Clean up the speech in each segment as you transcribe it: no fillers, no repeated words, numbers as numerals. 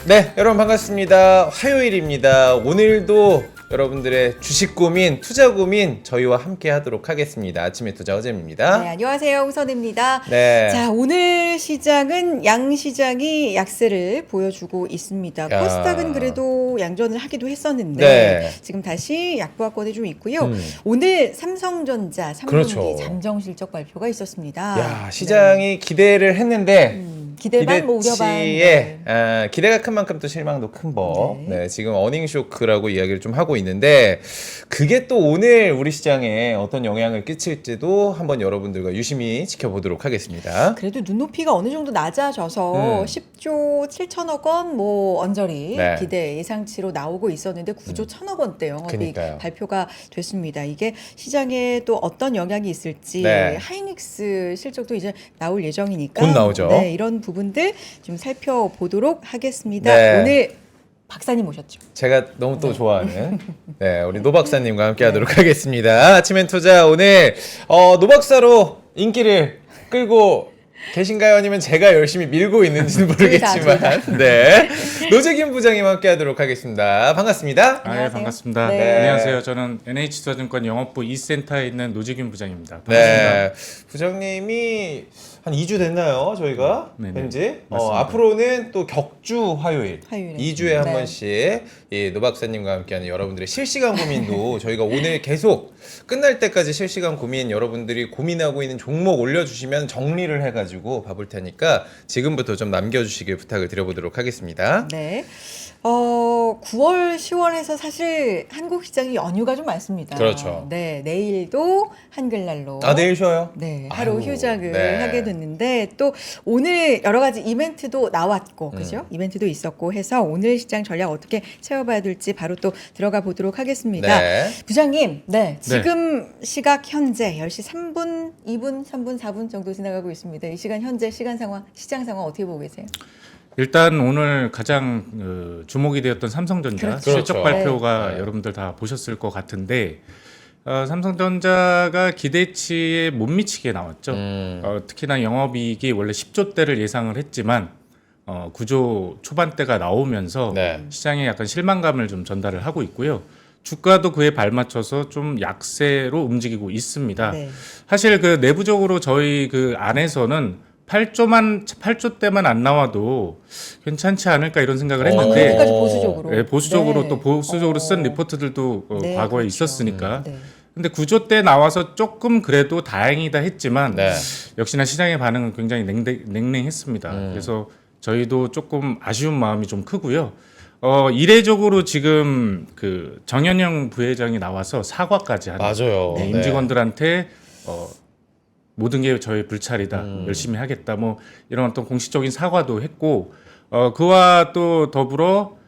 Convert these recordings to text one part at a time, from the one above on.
네, 여러분 반갑습니다. 화요일입니다. 오늘도 여러분들의 주식 고민, 투자 고민 저희와 함께 하도록 하겠습니다. 아침의 투자 어잼입니다. 네, 안녕하세요. 홍선입니다. 네. 자, 오늘 시장은 양시장이 약세를 보여주고 있습니다. 야. 코스닥은 그래도 양전을 하기도 했었는데 네. 지금 다시 약보합권에 좀 있고요. 오늘 삼성전자 3분기 그렇죠. 잠정 실적 발표가 있었습니다. 야, 시장이 기대를 했는데 기대 반, 뭐 우려 반. 기대치에 기대가 큰 만큼 또 실망도 큰 법. 네. 네, 지금 어닝 쇼크라고 이야기를 좀 하고 있는데 그게 또 오늘 우리 시장에 어떤 영향을 끼칠지도 한번 여러분들과 유심히 지켜보도록 하겠습니다. 그래도 눈높이가 어느 정도 낮아져서 10조 7천억 원 뭐 언저리 네. 기대 예상치로 나오고 있었는데 9조 1천억 원대 영업이익 그러니까요. 발표가 됐습니다. 이게 시장에 또 어떤 영향이 있을지 네. 하이닉스 실적도 이제 나올 예정이니까 곧 나오죠. 네, 이런 부분들 좀 살펴보도록 하겠습니다. 네. 오늘 박사님 오셨죠? 제가 너무 또 좋아하는 네, 우리 노 박사님과 함께 하도록 하겠습니다. 아침엔 투자 오늘 노 박사로 인기를 끌고 계신가요? 아니면 제가 열심히 밀고 있는지는 모르겠지만 네, 노재균 부장님 함께 하도록 하겠습니다. 반갑습니다. 안녕하세요. 네, 반갑습니다. 네. 안녕하세요. 저는 NH투자증권 영업부 E센터에 있는 노재균 부장입니다. 반갑습니다. 네, 부장님이 한 2주 됐나요? 저희가 네네. 왠지 맞습니다. 앞으로는 또 격주 화요일 화요일에. 2주에 한 네. 번씩 이 노 박사님과 함께하는 여러분들의 실시간 고민도 저희가 오늘 계속 끝날 때까지 실시간 고민 여러분들이 고민하고 있는 종목 올려주시면 정리를 해가지고 봐볼 테니까 지금부터 좀 남겨주시길 부탁을 드려보도록 하겠습니다. 네. 9월, 10월에서 사실 한국 시장이 연휴가 좀 많습니다. 그렇죠. 네, 내일도 한글날로. 내일 쉬어요? 네, 하루 아이고, 휴장을 네. 하게 됐는데 또 오늘 여러 가지 이벤트도 나왔고, 그죠? 이벤트도 있었고 해서 오늘 시장 전략 어떻게 채워봐야 될지 바로 또 들어가 보도록 하겠습니다. 네. 부장님, 네, 지금 시각 현재 10시 3분, 2분, 3분, 4분 정도 지나가고 있습니다. 이 시간 현재 시간 상황, 시장 상황 어떻게 보고 계세요? 일단 오늘 가장 주목이 되었던 삼성전자 그렇죠. 실적 그렇죠. 발표가 네. 여러분들 다 보셨을 것 같은데 삼성전자가 기대치에 못 미치게 나왔죠. 특히나 영업이익이 원래 10조대를 예상을 했지만 9조 초반대가 나오면서 네. 시장에 약간 실망감을 좀 전달을 하고 있고요. 주가도 그에 발맞춰서 좀 약세로 움직이고 있습니다. 네. 사실 그 내부적으로 저희 그 안에서는 8조대만 안 나와도 괜찮지 않을까 이런 생각을 했는데 그렇게까지 보수적으로. 네, 보수적으로 네. 또 보수적으로 쓴 리포트들도 네, 과거에 그렇죠. 있었으니까. 네. 근데 9조대 나와서 조금 그래도 다행이다 했지만 네. 역시나 시장의 반응은 굉장히 냉랭했습니다. 그래서 저희도 조금 아쉬운 마음이 좀 크고요. 이례적으로 지금 그 정현영 부회장이 나와서 사과까지 하는 맞아요. 네, 네. 임직원들한테 모든 게 저의 불찰이다. 열심히 하겠다. 뭐 이런 어떤 공식적인 사과도 했고 그와 또 더불어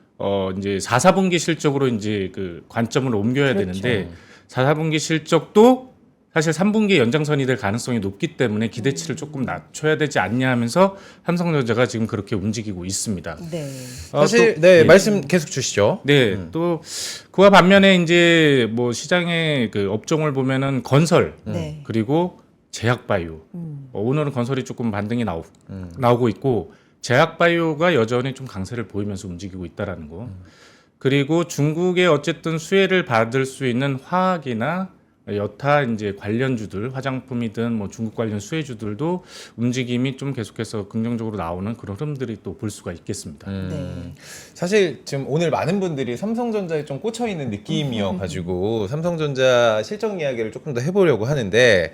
이제 4, 4분기 실적으로 이제 그 관점을 옮겨야 그렇죠. 되는데 4, 4분기 실적도 사실 3분기에 연장선이 될 가능성이 높기 때문에 기대치를 조금 낮춰야 되지 않냐 하면서 삼성전자가 지금 그렇게 움직이고 있습니다. 네. 사실 또, 네, 말씀 계속 주시죠. 네, 또 그와 반면에 이제 뭐 시장의 그 업종을 보면은 건설 네. 그리고 제약바이오 오늘은 건설이 조금 반등이 나오고 있고 제약바이오가 여전히 좀 강세를 보이면서 움직이고 있다라는 거. 그리고 중국의 어쨌든 수혜를 받을 수 있는 화학이나 여타 이제 관련주들 화장품이든 뭐 중국 관련 수혜주들도 움직임이 좀 계속해서 긍정적으로 나오는 그런 흐름들이 또 볼 수가 있겠습니다. 네. 사실 지금 오늘 많은 분들이 삼성전자에 좀 꽂혀 있는 느낌이어가지고 삼성전자 실적 이야기를 조금 더 해보려고 하는데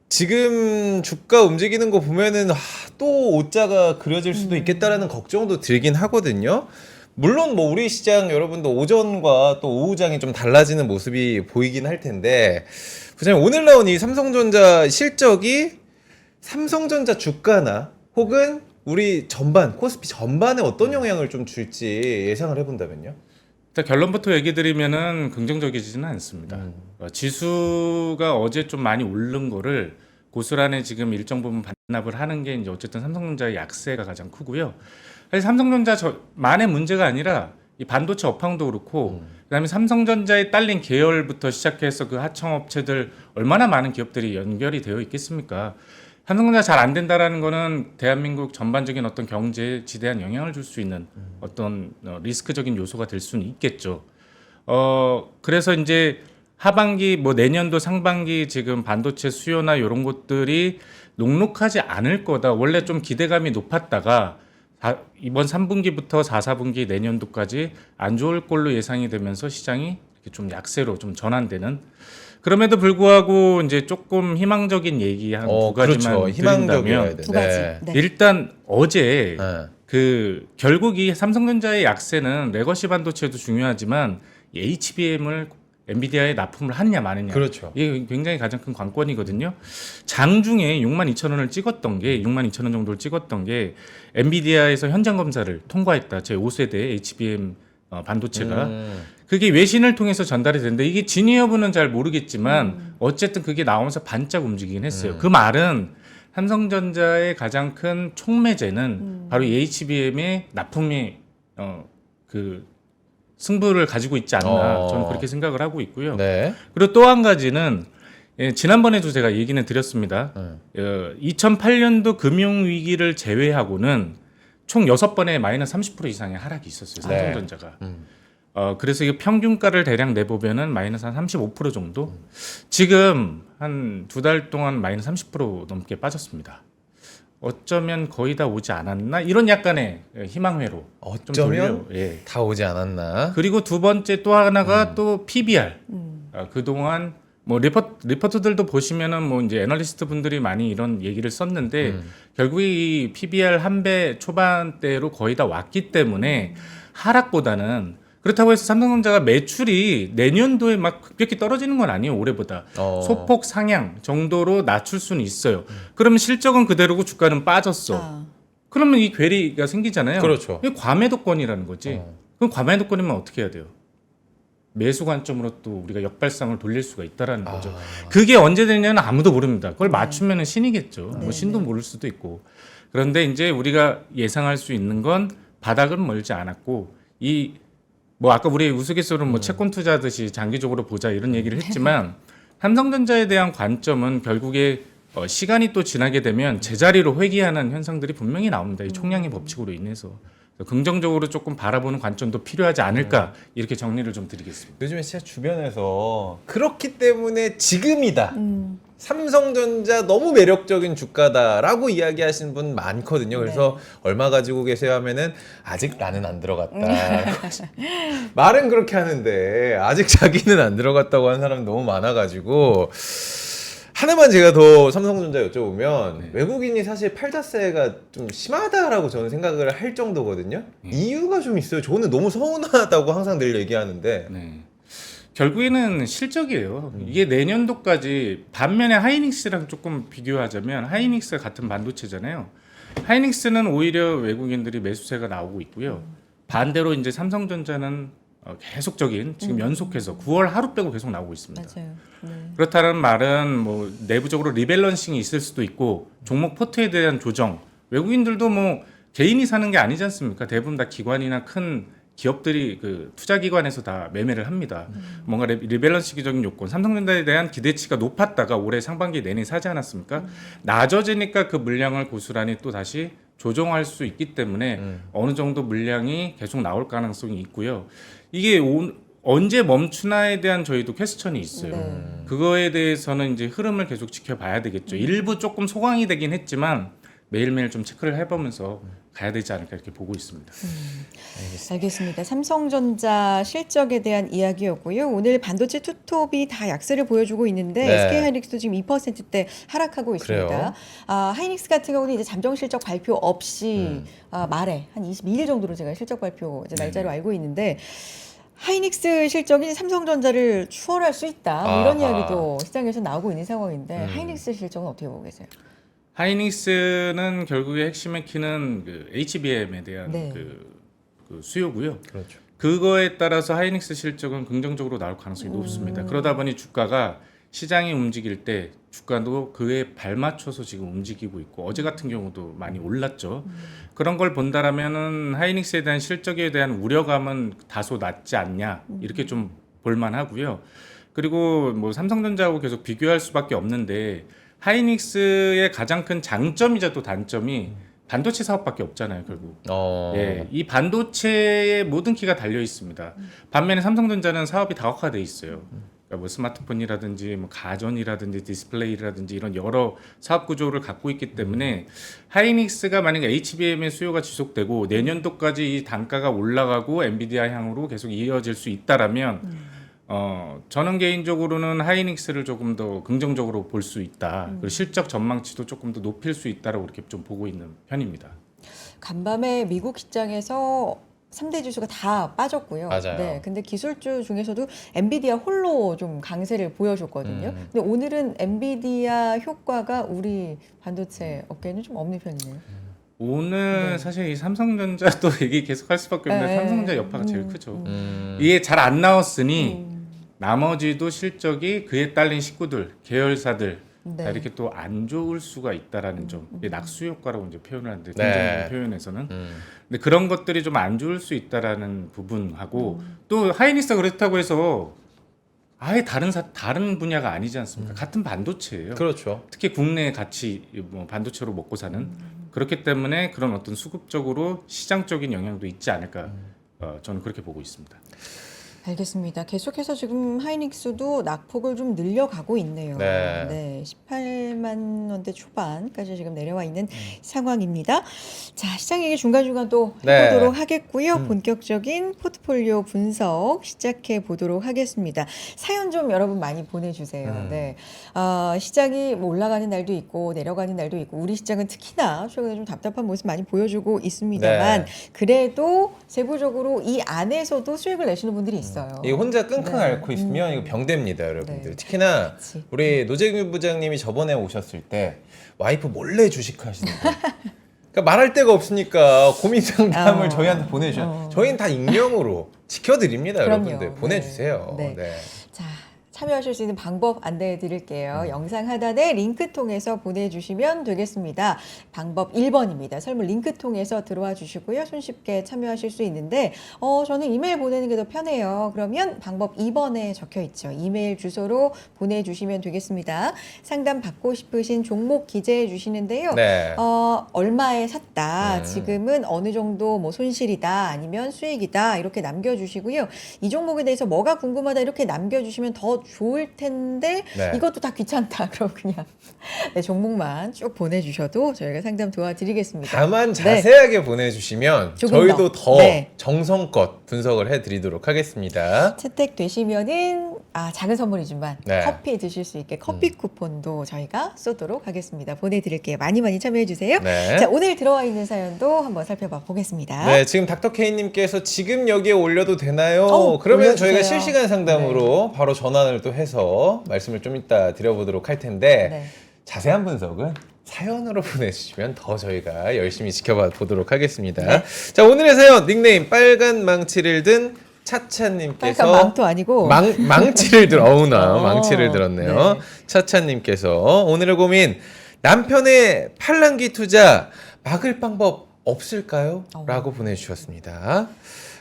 지금 주가 움직이는 거 보면은 또 오자가 그려질 수도 있겠다라는 걱정도 들긴 하거든요. 물론 뭐 우리 시장 여러분도 오전과 또 오후장이 좀 달라지는 모습이 보이긴 할 텐데 부장님 오늘 나온 이 삼성전자 실적이 삼성전자 주가나 혹은 우리 전반 코스피 전반에 어떤 영향을 좀 줄지 예상을 해본다면요? 일단 결론부터 얘기 드리면은 긍정적이지는 않습니다. 지수가 어제 좀 많이 오른 거를 고스란히 지금 일정 부분 반납을 하는 게 이제 어쨌든 삼성전자의 약세가 가장 크고요. 사실 삼성전자 만의 문제가 아니라 이 반도체 업황도 그렇고 그다음에 삼성전자에 딸린 계열부터 시작해서 그 하청 업체들 얼마나 많은 기업들이 연결이 되어 있겠습니까? 삼성전자 잘 안 된다라는 거는 대한민국 전반적인 어떤 경제에 지대한 영향을 줄 수 있는 어떤 리스크적인 요소가 될 수는 있겠죠. 그래서 이제 하반기 뭐 내년도 상반기 지금 반도체 수요나 이런 것들이 녹록하지 않을 거다. 원래 좀 기대감이 높았다가 이번 3분기부터 4, 4분기 내년도까지 안 좋을 걸로 예상이 되면서 시장이 이렇게 좀 약세로 좀 전환되는. 그럼에도 불구하고 이제 조금 희망적인 얘기 한 두 가지만 그렇죠. 희망적이어야 드린다면 돼. 두 가지. 네. 네. 일단 어제 네. 그 결국 이 삼성전자의 약세는 레거시 반도체도 중요하지만 이 HBM을 엔비디아에 납품을 하느냐 마느냐. 그렇죠. 이게 굉장히 가장 큰 관건이거든요. 장중에 62,000원을 찍었던 게 62,000원 정도를 찍었던 게 엔비디아에서 현장 검사를 통과했다. 제 5세대 HBM 반도체가 그게 외신을 통해서 전달이 되는데 이게 진위 여부는 잘 모르겠지만 어쨌든 그게 나오면서 반짝 움직이긴 했어요. 그 말은 삼성전자의 가장 큰 촉매제는 바로 이 HBM의 납품이 그 승부를 가지고 있지 않나 저는 그렇게 생각을 하고 있고요. 네. 그리고 또 한 가지는 지난번에도 제가 얘기는 드렸습니다. 2008년도 금융위기를 제외하고는 총 6번의 마이너스 30% 이상의 하락이 있었어요. 삼성전자가. 그래서 이게 평균가를 대략 내보면은 마이너스 한 35% 정도. 지금 한 2달 동안 마이너스 30% 넘게 빠졌습니다. 어쩌면 거의 다 오지 않았나 이런 약간의 희망회로 좀 어쩌면 돌려. 예. 다 오지 않았나? 그리고 두 번째 또 하나가 또 PBR. 그동안 뭐 리포트들도 보시면은 뭐 이제 애널리스트 분들이 많이 이런 얘기를 썼는데 결국에 이 PBR 한 배 초반대로 거의 다 왔기 때문에 하락보다는 그렇다고 해서 삼성전자가 매출이 내년도에 막 급격히 떨어지는 건 아니에요. 올해보다. 소폭 상향 정도로 낮출 수는 있어요. 그러면 실적은 그대로고 주가는 빠졌어. 그러면 이 괴리가 생기잖아요. 그렇죠. 이게 과매도권이라는 거지. 그럼 과매도권이면 어떻게 해야 돼요? 매수 관점으로 또 우리가 역발상을 돌릴 수가 있다라는 거죠. 그게 언제 되냐는 아무도 모릅니다. 그걸 맞추면은 신이겠죠. 뭐 신도 모를 수도 있고. 그런데 이제 우리가 예상할 수 있는 건 바닥은 멀지 않았고 이 뭐 아까 우리 우스갯소리로 뭐 채권 투자하듯이 장기적으로 보자 이런 얘기를 했지만 삼성전자에 대한 관점은 결국에 시간이 또 지나게 되면 제자리로 회귀하는 현상들이 분명히 나옵니다. 이 총량의 법칙으로 인해서. 긍정적으로 조금 바라보는 관점도 필요하지 않을까 이렇게 정리를 좀 드리겠습니다. 요즘에 진짜 주변에서 그렇기 때문에 지금이다. 삼성전자 너무 매력적인 주가다라고 이야기하시는 분 많거든요. 그래서 얼마 가지고 계세요 하면은 아직 나는 안 들어갔다. 말은 그렇게 하는데 아직 자기는 안 들어갔다고 하는 사람이 너무 많아가지고 하나만 제가 더 삼성전자 여쭤보면 외국인이 사실 팔다세가 좀 심하다라고 저는 생각을 할 정도거든요. 이유가 좀 있어요. 저는 너무 서운하다고 항상 늘 얘기하는데 네. 결국에는 실적이에요. 이게 내년도까지 반면에 하이닉스랑 조금 비교하자면 하이닉스가 같은 반도체잖아요. 하이닉스는 오히려 외국인들이 매수세가 나오고 있고요. 반대로 이제 삼성전자는 계속적인 지금 연속해서 9월 하루 빼고 계속 나오고 있습니다. 맞아요. 네. 그렇다는 말은 뭐 내부적으로 리밸런싱이 있을 수도 있고 종목 포트에 대한 조정. 외국인들도 뭐 개인이 사는 게 아니지 않습니까? 대부분 다 기관이나 큰 기업들이 그 투자기관에서 다 매매를 합니다. 뭔가 리밸런싱적인 요건, 삼성전자에 대한 기대치가 높았다가 올해 상반기 내내 사지 않았습니까? 낮아지니까 그 물량을 고스란히 또 다시 조정할 수 있기 때문에 어느 정도 물량이 계속 나올 가능성이 있고요. 이게 언제 멈추나에 대한 저희도 퀘스천이 있어요. 그거에 대해서는 이제 흐름을 계속 지켜봐야 되겠죠. 일부 조금 소강이 되긴 했지만 매일매일 좀 체크를 해보면서 가야 되지 않을까 이렇게 보고 있습니다. 알겠습니다. 삼성전자 실적에 대한 이야기였고요. 오늘 반도체 투톱이 다 약세를 보여주고 있는데 네. SK 하이닉스도 지금 2%대 하락하고 있습니다. 그래요? 하이닉스 같은 경우는 이제 잠정 실적 발표 없이 말에 한 22일 정도로 제가 실적 발표 이제 날짜로 알고 있는데 하이닉스 실적이 삼성전자를 추월할 수 있다. 뭐 이런 아하. 이야기도 시장에서 나오고 있는 상황인데 하이닉스 실적은 어떻게 보고 계세요? 하이닉스는 결국에 핵심의 키는 그 HBM에 대한 네. 그 수요고요. 그렇죠. 그거에 따라서 하이닉스 실적은 긍정적으로 나올 가능성이 높습니다. 그러다 보니 주가가 시장이 움직일 때 주가도 그에 발맞춰서 지금 움직이고 있고 어제 같은 경우도 많이 올랐죠. 그런 걸 본다라면은 하이닉스에 대한 실적에 대한 우려감은 다소 낮지 않냐 이렇게 좀 볼만하고요. 그리고 뭐 삼성전자하고 계속 비교할 수밖에 없는데 하이닉스의 가장 큰 장점이자 또 단점이 반도체 사업밖에 없잖아요, 결국. 예, 이 반도체의 모든 키가 달려 있습니다. 반면에 삼성전자는 사업이 다각화돼 있어요. 그러니까 뭐 스마트폰이라든지 뭐 가전이라든지 디스플레이라든지 이런 여러 사업 구조를 갖고 있기 때문에 하이닉스가 만약에 HBM의 수요가 지속되고 내년도까지 이 단가가 올라가고 엔비디아 향으로 계속 이어질 수 있다라면 저는 개인적으로는 하이닉스를 조금 더 긍정적으로 볼 수 있다. 그리고 실적 전망치도 조금 더 높일 수 있다라고 이렇게 좀 보고 있는 편입니다. 간밤에 미국 시장에서 3대 지수가 다 빠졌고요. 맞아요. 네, 근데 기술주 중에서도 엔비디아 홀로 좀 강세를 보여줬거든요. 근데 오늘은 엔비디아 효과가 우리 반도체 업계는 좀 없는 편이네요. 오늘 사실 이 삼성전자도 얘기 계속 할 수밖에 없는데 네. 삼성전자 여파가 제일 크죠. 이게 잘 안 나왔으니 나머지도 실적이 그에 딸린 식구들, 계열사들 네. 다 이렇게 또 안 좋을 수가 있다라는 점. 이게 낙수 효과라고 이제 표현을 하는데 네. 긍정적인 표현에서는. 근데 그런 것들이 좀 안 좋을 수 있다라는 부분하고 또 하이닉스가 그렇다고 해서 아예 다른 분야가 아니지 않습니까? 같은 반도체예요. 그렇죠. 특히 국내 같이 뭐 반도체로 먹고 사는 그렇기 때문에 그런 어떤 수급적으로 시장적인 영향도 있지 않을까 저는 그렇게 보고 있습니다. 알겠습니다. 계속해서 지금 하이닉스도 낙폭을 좀 늘려가고 있네요. 네. 18만 원대 초반까지 지금 내려와 있는 상황입니다. 자, 시장 얘기 중간중간 또 네. 해보도록 하겠고요. 본격적인 포트폴리오 분석 시작해 보도록 하겠습니다. 사연 좀 여러분 많이 보내주세요. 네. 시장이 뭐 올라가는 날도 있고 내려가는 날도 있고 우리 시장은 특히나 최근에 좀 답답한 모습 많이 보여주고 있습니다만 네. 그래도 세부적으로 이 안에서도 수익을 내시는 분들이 있어요. 이거 혼자 끙끙 네. 앓고 있으면 이거 병됩니다, 여러분들. 네. 특히나 그치. 우리 노재균 부장님이 저번에 오셨을 때 와이프 몰래 주식하시는 분. 그러니까 말할 데가 없으니까 고민 상담을 저희한테 보내주셔요. 저희는 다 익명으로 지켜드립니다, 그럼요. 여러분들. 보내주세요. 네. 네. 자, 참여하실 수 있는 방법 안내해 드릴게요. 영상 하단에 링크 통해서 보내주시면 되겠습니다. 방법 1번입니다. 설문 링크 통해서 들어와 주시고요. 손쉽게 참여하실 수 있는데 저는 이메일 보내는 게 더 편해요. 그러면 방법 2번에 적혀 있죠. 이메일 주소로 보내주시면 되겠습니다. 상담 받고 싶으신 종목 기재해 주시는데요. 네. 얼마에 샀다. 지금은 어느 정도 뭐 손실이다. 아니면 수익이다. 이렇게 남겨주시고요. 이 종목에 대해서 뭐가 궁금하다. 이렇게 남겨주시면 더 좋을 텐데 네. 이것도 다 귀찮다. 그럼 그냥 네, 종목만 쭉 보내주셔도 저희가 상담 도와드리겠습니다. 다만 네. 자세하게 보내주시면 조금 저희도 더. 더 네. 정성껏 분석을 해드리도록 하겠습니다. 채택되시면은 작은 선물이지만 네. 커피 드실 수 있게 커피 쿠폰도 저희가 쏘도록 하겠습니다. 보내드릴게요. 많이 많이 참여해 주세요. 네. 자, 오늘 들어와 있는 사연도 한번 살펴봐 보겠습니다. 네, 지금 닥터케이님께서 지금 여기에 올려도 되나요? 어, 그러면 올려주세요. 저희가 실시간 상담으로 바로 전화를 또 해서 말씀을 좀 이따 드려보도록 할 텐데 네. 자세한 분석은 사연으로 보내주시면 더 저희가 열심히 지켜봐 보도록 하겠습니다. 네. 자, 오늘의 사연 닉네임 빨간 망치를 든 차차님께서 빨간 망토 아니고 망치를 망치를 들었네요. 네. 차차님께서 오늘의 고민 남편의 팔랑귀 투자 막을 방법 없을까요? 라고 보내주셨습니다.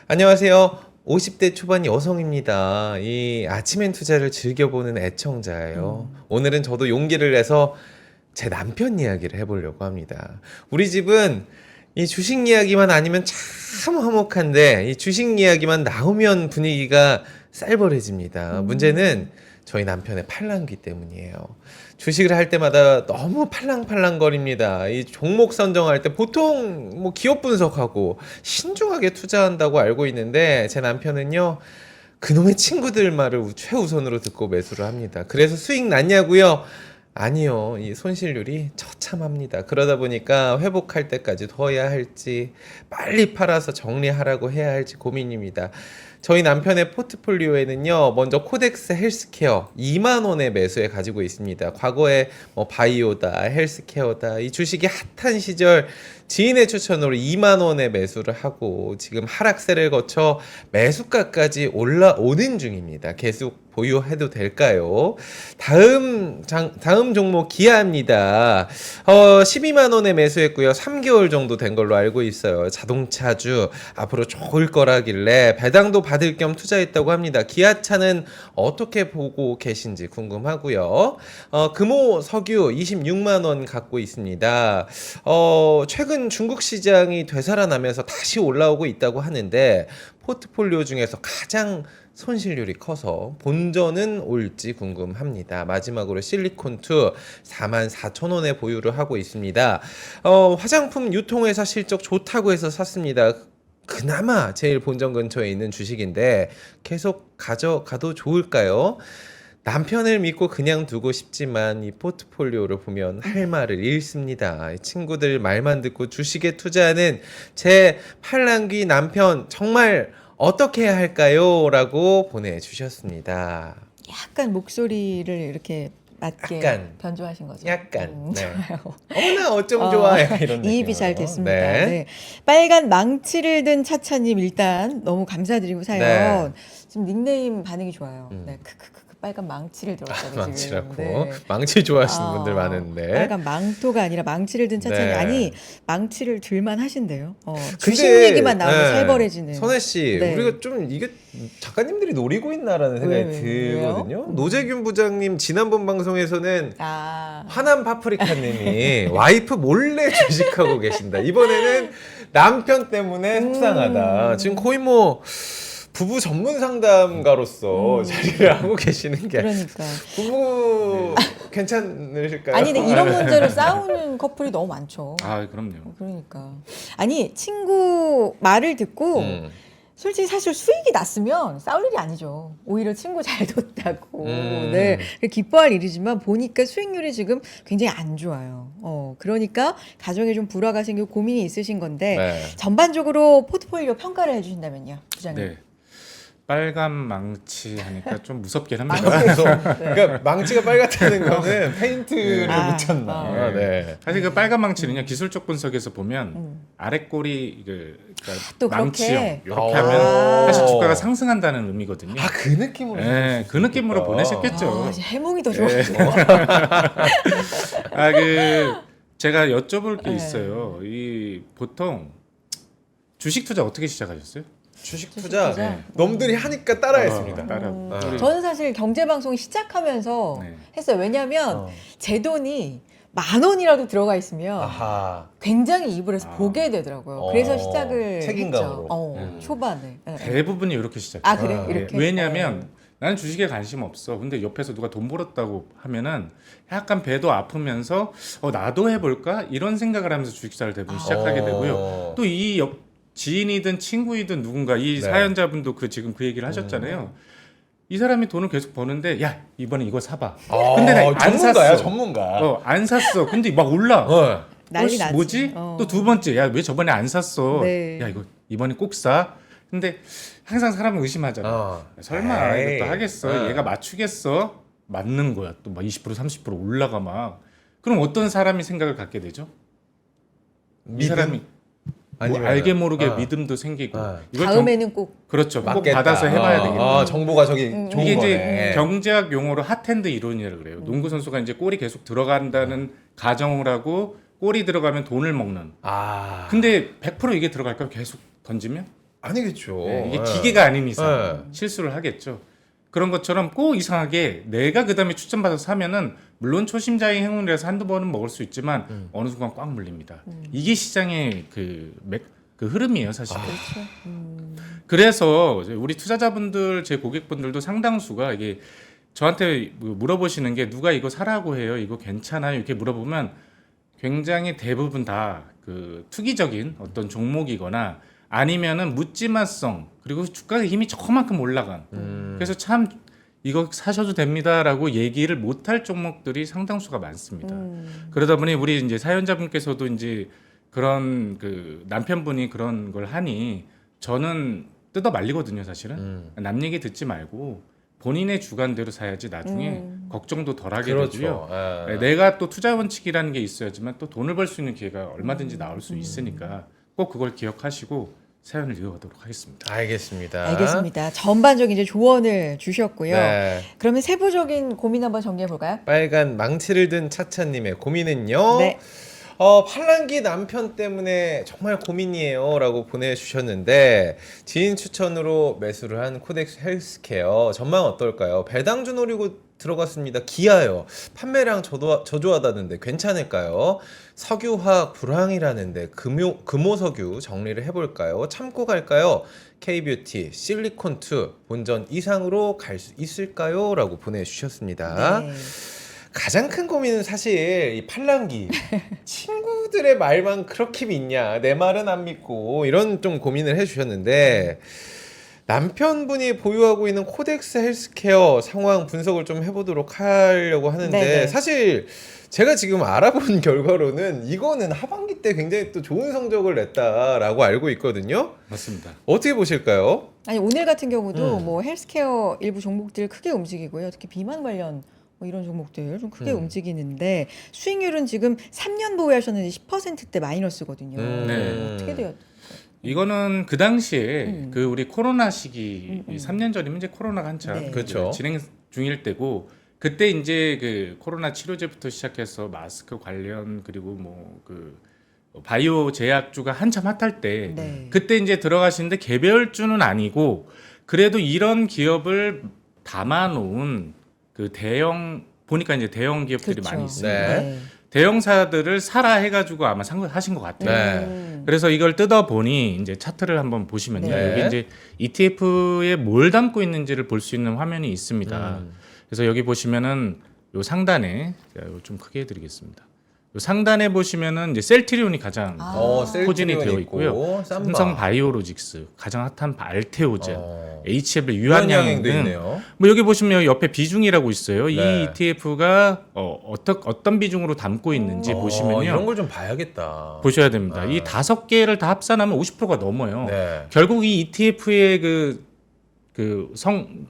안녕하세요. 50대 초반 여성입니다. 이 아침엔 투자를 즐겨보는 애청자예요. 오늘은 저도 용기를 내서 제 남편 이야기를 해보려고 합니다. 우리 집은 이 주식 이야기만 아니면 참 화목한데 이 주식 이야기만 나오면 분위기가 쌀벌해집니다. 문제는 저희 남편의 팔랑귀 때문이에요. 주식을 할 때마다 너무 팔랑팔랑거립니다. 이 종목 선정할 때 보통 뭐 기업 분석하고 신중하게 투자한다고 알고 있는데 제 남편은요 그놈의 친구들 말을 최우선으로 듣고 매수를 합니다. 그래서 수익 났냐고요? 아니요. 이 손실률이 처참합니다. 그러다 보니까 회복할 때까지 둬야 할지 빨리 팔아서 정리하라고 해야 할지 고민입니다. 저희 남편의 포트폴리오에는요, 먼저 코덱스 헬스케어 2만 원의 매수에 가지고 있습니다. 과거에 뭐 바이오다, 헬스케어다 이 주식이 핫한 시절 지인의 추천으로 2만 원에 매수를 하고 지금 하락세를 거쳐 매수가까지 올라오는 중입니다. 계속 보유해도 될까요? 다음 종목 기아입니다. 12만 원에 매수했고요. 3개월 정도 된 걸로 알고 있어요. 자동차주 앞으로 좋을 거라길래 배당도 받을 겸 투자했다고 합니다. 기아차는 어떻게 보고 계신지 궁금하고요. 금호 석유 26만 원 갖고 있습니다. 최근 중국 시장이 되살아나면서 다시 올라오고 있다고 하는데 포트폴리오 중에서 가장 손실률이 커서 본전은 올지 궁금합니다. 마지막으로 실리콘2 44,000원에 보유를 하고 있습니다. 화장품 유통회사 실적 좋다고 해서 샀습니다. 그나마 제일 본전 근처에 있는 주식인데 계속 가져가도 좋을까요? 남편을 믿고 그냥 두고 싶지만 이 포트폴리오를 보면 할 말을 잃습니다. 친구들 말만 듣고 주식에 투자하는 제 팔랑귀 남편 정말 어떻게 해야 할까요? 라고 보내주셨습니다. 약간 목소리를 이렇게 맞게 약간. 변조하신 거죠. 약간. 네. 좋아요. 어머나 어쩜 좋아. 약간 이런 이입이 느낌으로. 잘 됐습니다. 네. 네. 빨간 망치를 든 차차님 일단 너무 감사드리고 사연. 네. 지금 닉네임 반응이 좋아요. 네. 크크크 빨간 망치를 들었다고 지금. 망치라고. 네. 망치 좋아하시는 분들 아, 많은데. 빨간 망토가 아니라 망치를 든 차차님. 네. 아니 망치를 들만 하신대요. 주식 근데, 얘기만 나오면 네. 살벌해지는. 선혜 씨, 네. 우리가 좀 이게 작가님들이 노리고 있나라는 생각이 왜요? 들거든요. 노재균 부장님 지난번 방송에서는 아. 화난 파프리카님이 와이프 몰래 주식하고 계신다. 이번에는 남편 때문에 속상하다. 지금 거의 뭐 부부 전문 상담가로서 자리를 하고 계시는 게 그러니까. 부부 괜찮으실까요? 아니 근데 이런 문제로 싸우는 커플이 너무 많죠. 아, 그럼요. 그러니까 아니 친구 말을 듣고 솔직히 사실 수익이 났으면 싸울 일이 아니죠. 오히려 친구 잘 뒀다고 네 기뻐할 일이지만 보니까 수익률이 지금 굉장히 안 좋아요. 그러니까 가정에 좀 불화가 생기고 고민이 있으신 건데 네. 전반적으로 포트폴리오 평가를 해주신다면요, 부장님. 네. 빨간 망치 하니까 좀 무섭긴 합니다. 그러니까 망치가 빨갛다는 거는 페인트를 아, 묻혔나. 아. 네. 사실 그 빨간 망치는요 기술적 분석에서 보면 아래 꼬리 또 망치형 그렇게? 이렇게 아. 하면 사실 주가가 상승한다는 의미거든요. 아, 그 느낌으로. 네, 그 느낌으로 보내셨겠죠. 아, 이제 해몽이 더 좋아요. 제가 여쭤볼 게 네. 있어요. 이 보통 주식 투자 어떻게 시작하셨어요? 주식 투자 투자? 놈들이 하니까 따라했습니다. 따라. 우리- 저는 사실 경제방송 시작하면서 네. 했어요. 왜냐하면 어. 제 돈이 10,000원이라도 들어가 있으면 아하. 굉장히 입을 해서 보게 되더라고요. 그래서 어, 시작을 책임감으로. 했죠. 초반에. 네. 대부분이 이렇게 시작해요. 아 그래요? 아, 이렇게? 왜냐하면 나는 주식에 관심 없어. 근데 옆에서 누가 돈 벌었다고 하면은 약간 배도 아프면서 나도 해볼까 이런 생각을 하면서 주식 투자를 대부분 시작하게 되고요. 또 이 지인이든 친구이든 누군가 이 네. 사연자분도 지금 그 얘기를 하셨잖아요. 이 사람이 돈을 계속 버는데 야 이번에 이거 사봐. 아, 근데 나 안 전문가야, 샀어. 전문가. 안 샀어. 근데 막 올라. 난리 나지. 뭐지? 어. 또 두 번째 야 왜 저번에 안 샀어? 네. 야 이거 이번에 꼭 사. 근데 항상 사람은 의심하잖아. 설마 에이. 이것도 하겠어? 얘가 맞추겠어? 맞는 거야. 또 막 20% 30% 올라가 막. 그럼 어떤 사람이 생각을 갖게 되죠? 이 믿음? 사람이 뭐 아니면은- 알게 모르게 어. 믿음도 생기고. 어. 이걸 다음에는 꼭 그렇죠. 꼭 맞겠다. 받아서 해봐야 되겠다. 정보가 저기 좋은 이게 이제 거네. 경제학 용어로 핫핸드 이론이라고 그래요. 농구 선수가 이제 골이 계속 들어간다는 가정을 하고 골이 들어가면 돈을 먹는. 아. 근데 100% 이게 들어갈까 계속 던지면 아니겠죠. 이게 예. 기계가 아닌 이상 네. 실수를 하겠죠. 그런 것처럼 꼭 이상하게 내가 그다음에 추천받아서 사면은 물론 초심자의 행운이라서 한두 번은 먹을 수 있지만 어느 순간 꽉 물립니다. 이게 시장의 그 흐름이에요, 사실. 그렇죠. 그래서 우리 투자자분들, 제 고객분들도 상당수가 이게 저한테 물어보시는 게 누가 이거 사라고 해요, 이거 괜찮아요 이렇게 물어보면 굉장히 대부분 다 그 투기적인 어떤 종목이거나 아니면은 묻지마성 그리고 주가의 힘이 저만큼 올라간 그래서 참 이거 사셔도 됩니다라고 얘기를 못할 종목들이 상당수가 많습니다. 그러다 보니 우리 이제 사연자분께서도 이제 그런 그 남편분이 그런 걸 하니 저는 뜯어 말리거든요, 사실은. 남 얘기 듣지 말고 본인의 주관대로 사야지 나중에 걱정도 덜하게 되고요. 그렇죠. 네, 내가 또 투자 원칙이라는 게 있어야지만 또 돈을 벌 수 있는 기회가 얼마든지 나올 수 있으니까 꼭 그걸 기억하시고 사연을 이어가도록 하겠습니다. 알겠습니다. 알겠습니다. 전반적인 이제 조언을 주셨고요. 네. 그러면 세부적인 고민 한번 정리해 볼까요? 빨간 망치를 든 차차님의 고민은요. 네. 팔랑귀 남편 때문에 정말 고민이에요 라고 보내주셨는데 지인 추천으로 매수를 한 코덱스 헬스케어 전망 어떨까요? 배당주 노리고 들어갔습니다. 기아요. 판매량 저조하다는데 괜찮을까요? 석유화학 불황이라는데 금호석유 정리를 해볼까요? 참고 갈까요? K뷰티, 실리콘2 본전 이상으로 갈 수 있을까요? 라고 보내주셨습니다. 네. 가장 큰 고민은 사실 이 팔랑귀 친구들의 말만 그렇게 믿냐 내 말은 안 믿고 이런 좀 고민을 해주셨는데 남편분이 보유하고 있는 코덱스 헬스케어 상황 분석을 좀 해보도록 하려고 하는데 네네. 사실 제가 지금 알아본 결과로는 이거는 하반기 때 굉장히 또 좋은 성적을 냈다라고 알고 있거든요. 맞습니다. 어떻게 보실까요? 아니 오늘 같은 경우도 뭐 헬스케어 일부 종목들 크게 움직이고요. 특히 비만 관련 뭐 이런 종목들 좀 크게 움직이는데 수익률은 지금 3년 보유하셨는데 10%대 마이너스거든요. 네. 어떻게 돼요? 이거는 그 당시에 그 우리 코로나 시기 3년 전이면 이제 코로나가 한참 네. 그렇죠. 진행 중일 때고 그때 이제 그 코로나 치료제부터 시작해서 마스크 관련 그리고 뭐 그 바이오 제약주가 한참 핫할 때 네. 그때 이제 들어가시는데 개별주는 아니고 그래도 이런 기업을 담아놓은 그 대형 보니까 이제 대형 기업들이 그렇죠. 많이 있습니다. 네. 대형사들을 사라 해가지고 아마 하신 것 같아요. 네. 그래서 이걸 뜯어 보니 이제 차트를 한번 보시면요. 네. 여기 이제 ETF에 뭘 담고 있는지를 볼 수 있는 화면이 있습니다. 그래서 여기 보시면은 요 상단에 제가 요좀 크게 해드리겠습니다. 요 상단에 보시면은 이제 셀트리온이 가장 포진이 되어 있고요. 삼성 바이오로직스, 가장 핫한 알테오젠, HF 유한양행 등. 있네요. 뭐 여기 보시면 옆에 비중이라고 있어요. 네. 이 ETF가 어떤 비중으로 담고 있는지 보시면요. 이런 걸 좀 봐야겠다. 보셔야 됩니다. 이 5개를 다 합산하면 50%가 넘어요. 네. 결국 이 ETF의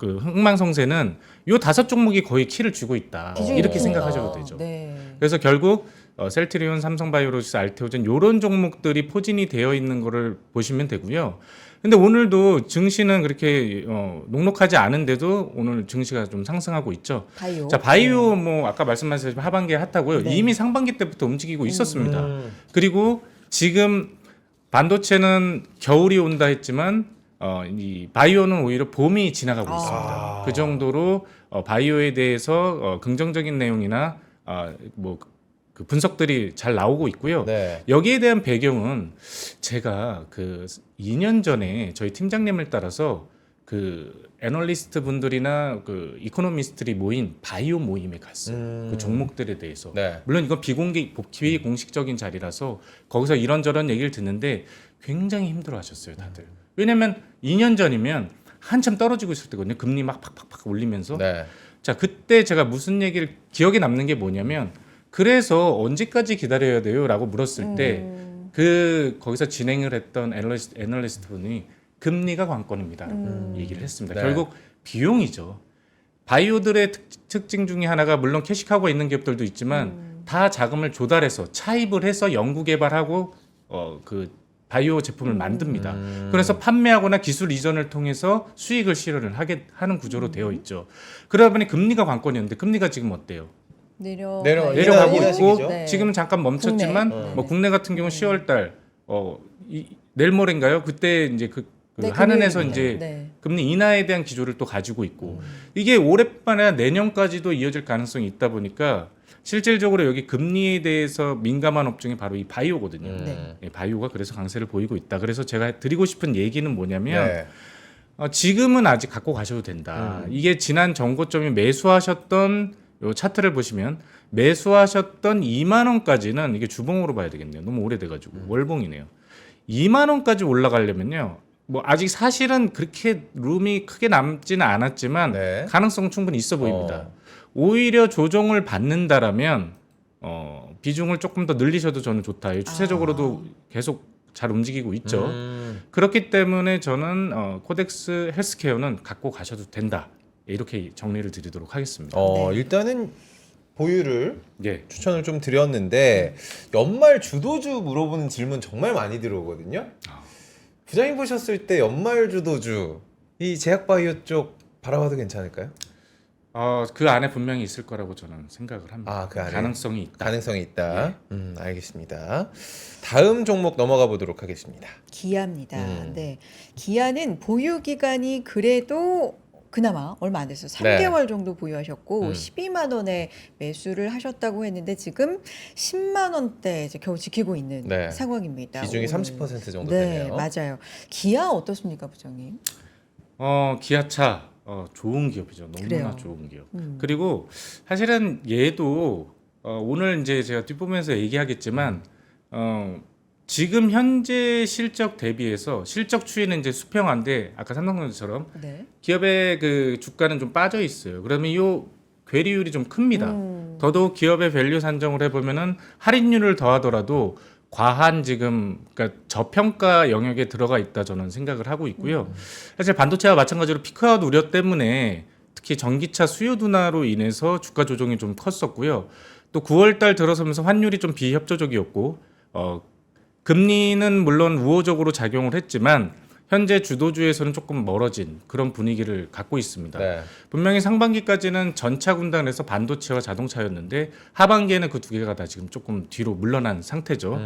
흥망성쇠는 요 5종목이 거의 키를 쥐고 있다. 비중이 이렇게 높습니다. 생각하셔도 되죠. 네. 그래서 결국 셀트리온, 삼성바이오로직스, 알테오젠 요런 종목들이 포진이 되어 있는 거를 보시면 되고요. 근데 오늘도 증시는 그렇게 녹록하지 않은데도 오늘 증시가 좀 상승하고 있죠. 바이오. 자, 바이오 뭐 아까 말씀하셨지만 하반기에 핫하고요. 네. 이미 상반기 때부터 움직이고 있었습니다. 그리고 지금 반도체는 겨울이 온다 했지만 이 바이오는 오히려 봄이 지나가고 있습니다. 그 정도로 바이오에 대해서 긍정적인 내용이나 그 분석들이 잘 나오고 있고요. 네. 여기에 대한 배경은 제가 그 2년 전에 저희 팀장님을 따라서 그 애널리스트 분들이나 그 이코노미스트들이 모인 바이오 모임에 갔어요. 그 종목들에 대해서. 네. 물론 이건 비공식적인 자리라서 거기서 이런저런 얘기를 듣는데 굉장히 힘들어하셨어요, 다들. 왜냐면 2년 전이면 한참 떨어지고 있을 때거든요. 금리 막 팍팍팍 올리면서. 네. 자, 그때 제가 무슨 얘기를 기억에 남는 게 뭐냐면 그래서 언제까지 기다려야 돼요? 라고 물었을 때 거기서 진행을 했던 애널리스트 분이 금리가 관건입니다. 얘기를 했습니다. 네. 결국 비용이죠. 바이오들의 특징 중에 하나가 물론 캐시카우가 있는 기업들도 있지만 다 자금을 조달해서 차입을 해서 연구 개발하고 그 바이오 제품을 만듭니다. 그래서 판매하거나 기술 이전을 통해서 수익을 실현을 하는 구조로 되어 있죠. 그러다 보니 금리가 관건이었는데 금리가 지금 어때요? 내려가고 인하 있고 시기죠? 네. 지금은 잠깐 멈췄지만 국내. 뭐 국내 같은 경우 10월달 내일 모레인가요? 그때 이제 네, 한은에서 금요일이네. 이제 네. 금리 인하에 대한 기조를 또 가지고 있고 이게 올해뿐만 내년까지도 이어질 가능성이 있다 보니까 실질적으로 여기 금리에 대해서 민감한 업종이 바로 이 바이오거든요. 네. 예, 바이오가 그래서 강세를 보이고 있다. 그래서 제가 드리고 싶은 얘기는 뭐냐면 네. 지금은 아직 갖고 가셔도 된다. 이게 지난 정고점이 매수하셨던 요 차트를 보시면 매수하셨던 2만 원까지는 이게 주봉으로 봐야 되겠네요. 너무 오래돼가지고 월봉이네요. 2만 원까지 올라가려면요. 뭐 아직 사실은 그렇게 룸이 크게 남지는 않았지만 네. 가능성 충분히 있어 보입니다. 오히려 조정을 받는다라면 비중을 조금 더 늘리셔도 저는 좋다. 추세적으로도 계속 잘 움직이고 있죠. 그렇기 때문에 저는 코덱스 헬스케어는 갖고 가셔도 된다. 이렇게 정리를 드리도록 하겠습니다. 네. 일단은 보유를 예. 추천을 좀 드렸는데 연말 주도주 물어보는 질문 정말 많이 들어오거든요. 부장님 보셨을 때 연말 주도주 이 제약바이오 쪽 바라봐도 괜찮을까요? 그 안에 분명히 있을 거라고 저는 생각을 합니다. 그 안에 가능성이 있다. 가능성이 있다. 알겠습니다. 다음 종목 넘어가 보도록 하겠습니다. 기아입니다. 네. 기아는 보유 기간이 그래도 그나마 얼마 안 됐어요. 3개월 정도 보유하셨고 12만 원에 매수를 하셨다고 했는데 지금 10만 원대 이제 겨우 지키고 있는 네. 상황입니다. 비중이 오늘. 30% 정도 네, 되네요. 맞아요. 기아 어떻습니까, 부장님? 기아차 좋은 기업이죠. 너무나 그래요. 좋은 기업. 그리고 사실은 얘도 오늘 이제 제가 뒷부분에서 얘기하겠지만 지금 현재 실적 대비해서 실적 추이는 이제 수평한데 아까 삼성전자처럼 네. 기업의 그 주가는 좀 빠져 있어요. 그러면 이 괴리율이 좀 큽니다. 더더욱 기업의 밸류 산정을 해보면은 할인율을 더하더라도 과한 지금 그러니까 저평가 영역에 들어가 있다 저는 생각을 하고 있고요. 사실 반도체와 마찬가지로 피크아웃 우려 때문에 특히 전기차 수요 둔화로 인해서 주가 조정이 좀 컸었고요. 또 9월달 들어서면서 환율이 좀 비협조적이었고 금리는 물론 우호적으로 작용을 했지만 현재 주도주에서는 조금 멀어진 그런 분위기를 갖고 있습니다. 네. 분명히 상반기까지는 전차 군단에서 반도체와 자동차였는데 하반기에는 그 두 개가 다 지금 조금 뒤로 물러난 상태죠.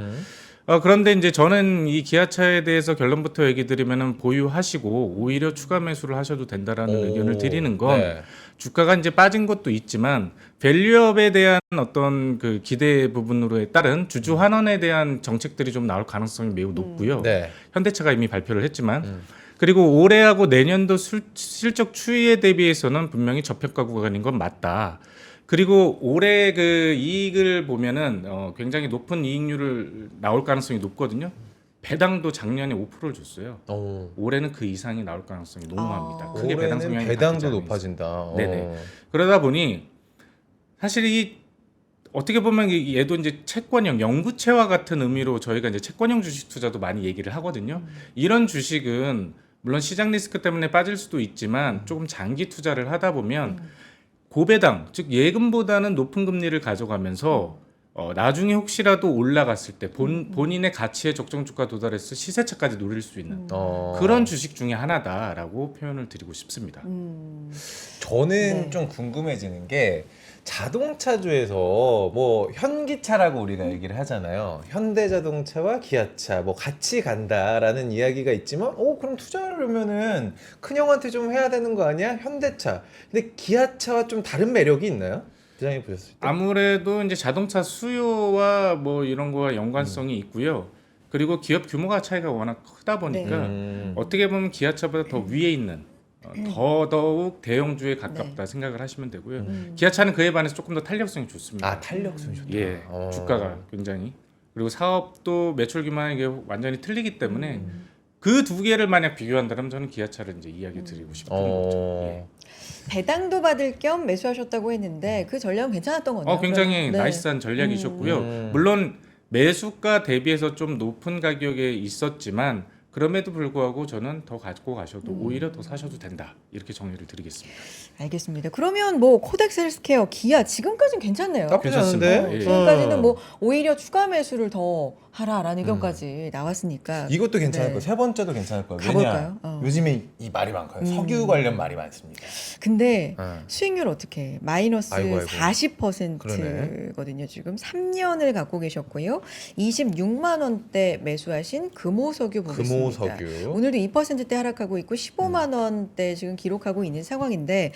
그런데 이제 저는 이 기아차에 대해서 결론부터 얘기 드리면은 보유하시고 오히려 추가 매수를 하셔도 된다라는 의견을 드리는 건 네. 주가가 이제 빠진 것도 있지만 밸류업에 대한 어떤 그 기대 부분으로에 따른 주주 환원에 대한 정책들이 좀 나올 가능성이 매우 높고요. 네. 현대차가 이미 발표를 했지만 그리고 올해하고 내년도 실적 추이에 대비해서는 분명히 저평가 구간인 건 맞다. 그리고 올해 그 이익을 보면은 굉장히 높은 이익률을 나올 가능성이 높거든요. 배당도 작년에 5%를 줬어요. 올해는 그 이상이 나올 가능성이 너무합니다. 크게 배당 올해는 성향이 배당도 바뀌지 않은 높아진다. 네네. 그러다 보니 사실 이 어떻게 보면 얘도 이제 채권형 영구채와 같은 의미로 저희가 이제 채권형 주식 투자도 많이 얘기를 하거든요. 이런 주식은 물론 시장 리스크 때문에 빠질 수도 있지만 조금 장기 투자를 하다 보면 고배당 즉 예금보다는 높은 금리를 가져가면서 나중에 혹시라도 올라갔을 때 본인의 가치에 적정 주가 도달해서 시세차까지 노릴 수 있는 그런 주식 중에 하나다라고 표현을 드리고 싶습니다. 저는 네. 좀 궁금해지는 게 자동차주에서 뭐 현기차라고 우리가 얘기를 하잖아요. 현대자동차와 기아차 뭐 같이 간다라는 이야기가 있지만 그럼 투자하려면은 큰형한테 좀 해야 되는 거 아니야? 현대차. 근데 기아차와 좀 다른 매력이 있나요? 부장님 보셨을 때? 아무래도 이제 자동차 수요와 뭐 이런 거와 연관성이 있고요. 그리고 기업 규모가 차이가 워낙 크다 보니까 어떻게 보면 기아차보다 더 위에 있는 더더욱 대형주에 가깝다 생각을 하시면 되고요. 기아차는 그에 반해서 조금 더 탄력성이 좋습니다. 탄력성이 좋다. 예, 주가가 굉장히 그리고 사업도 매출 규모가 이게 완전히 틀리기 때문에 그 두 개를 만약 비교한다면 저는 기아차를 이제 이야기 드리고 싶은 거죠. 예. 배당도 받을 겸 매수하셨다고 했는데 그 전략은 괜찮았던 거네요. 굉장히 네. 나이스한 전략이셨고요. 물론 매수가 대비해서 좀 높은 가격에 있었지만 그럼에도 불구하고 저는 더 가지고 가셔도 오히려 더 사셔도 된다 이렇게 정리를 드리겠습니다. 알겠습니다. 그러면 뭐 코덱스 헬스케어, 기아 지금까지는 괜찮네요. 나쁘지 않은데? 괜찮습니다. 예. 지금까지는 뭐 오히려 추가 매수를 더 하라라는 의견까지 나왔으니까 이것도 괜찮을 네. 거예요. 세 번째도 괜찮을 거예요. 가볼까요? 왜냐? 요즘에 이 말이 많거든요. 석유 관련 말이 많습니다. 근데 어. 수익률 어떻게? 마이너스 아이고. 40%거든요. 지금 3년을 갖고 계셨고요. 26만 원대 매수하신 금호석유 보겠습니다. 금호석유. 오늘도 2%대 하락하고 있고 15만 원대 지금 기록하고 있는 상황인데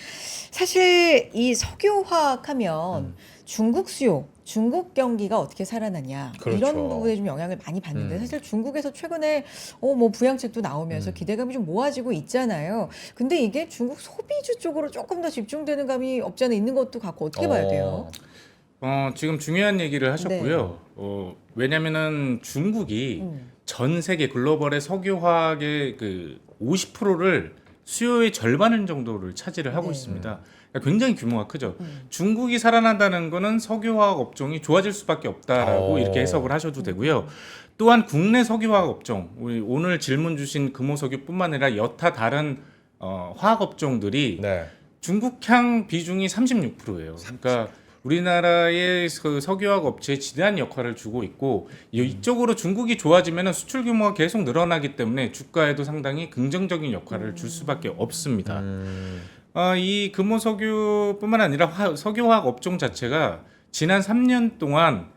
사실 이 석유화학 하면 중국 수요, 중국 경기가 어떻게 살아나냐 그렇죠. 이런 부분에 좀 영향을 많이 받는데 사실 중국에서 최근에 뭐 부양책도 나오면서 기대감이 좀 모아지고 있잖아요. 근데 이게 중국 소비주 쪽으로 조금 더 집중되는 감이 없지 않아 있는 것도 같고 어떻게 봐야 돼요? 지금 중요한 얘기를 하셨고요. 왜냐면은 중국이 전 세계 글로벌의 석유화학의 그 50%를 수요의 절반 정도를 차지를 하고 네. 있습니다. 그러니까 굉장히 규모가 크죠. 중국이 살아난다는 거는 석유화학 업종이 좋아질 수밖에 없다라고 이렇게 해석을 하셔도 되고요. 또한 국내 석유화학 업종, 우리 오늘 질문 주신 금호석유뿐만 아니라 여타 다른 화학 업종들이 네. 중국향 비중이 36%예요. 그러니까 우리나라의 그 석유화학 업체에 지대한 역할을 주고 있고 이쪽으로 중국이 좋아지면 수출 규모가 계속 늘어나기 때문에 주가에도 상당히 긍정적인 역할을 줄 수밖에 없습니다. 이 금호석유뿐만 아니라 석유화학 업종 자체가 지난 3년 동안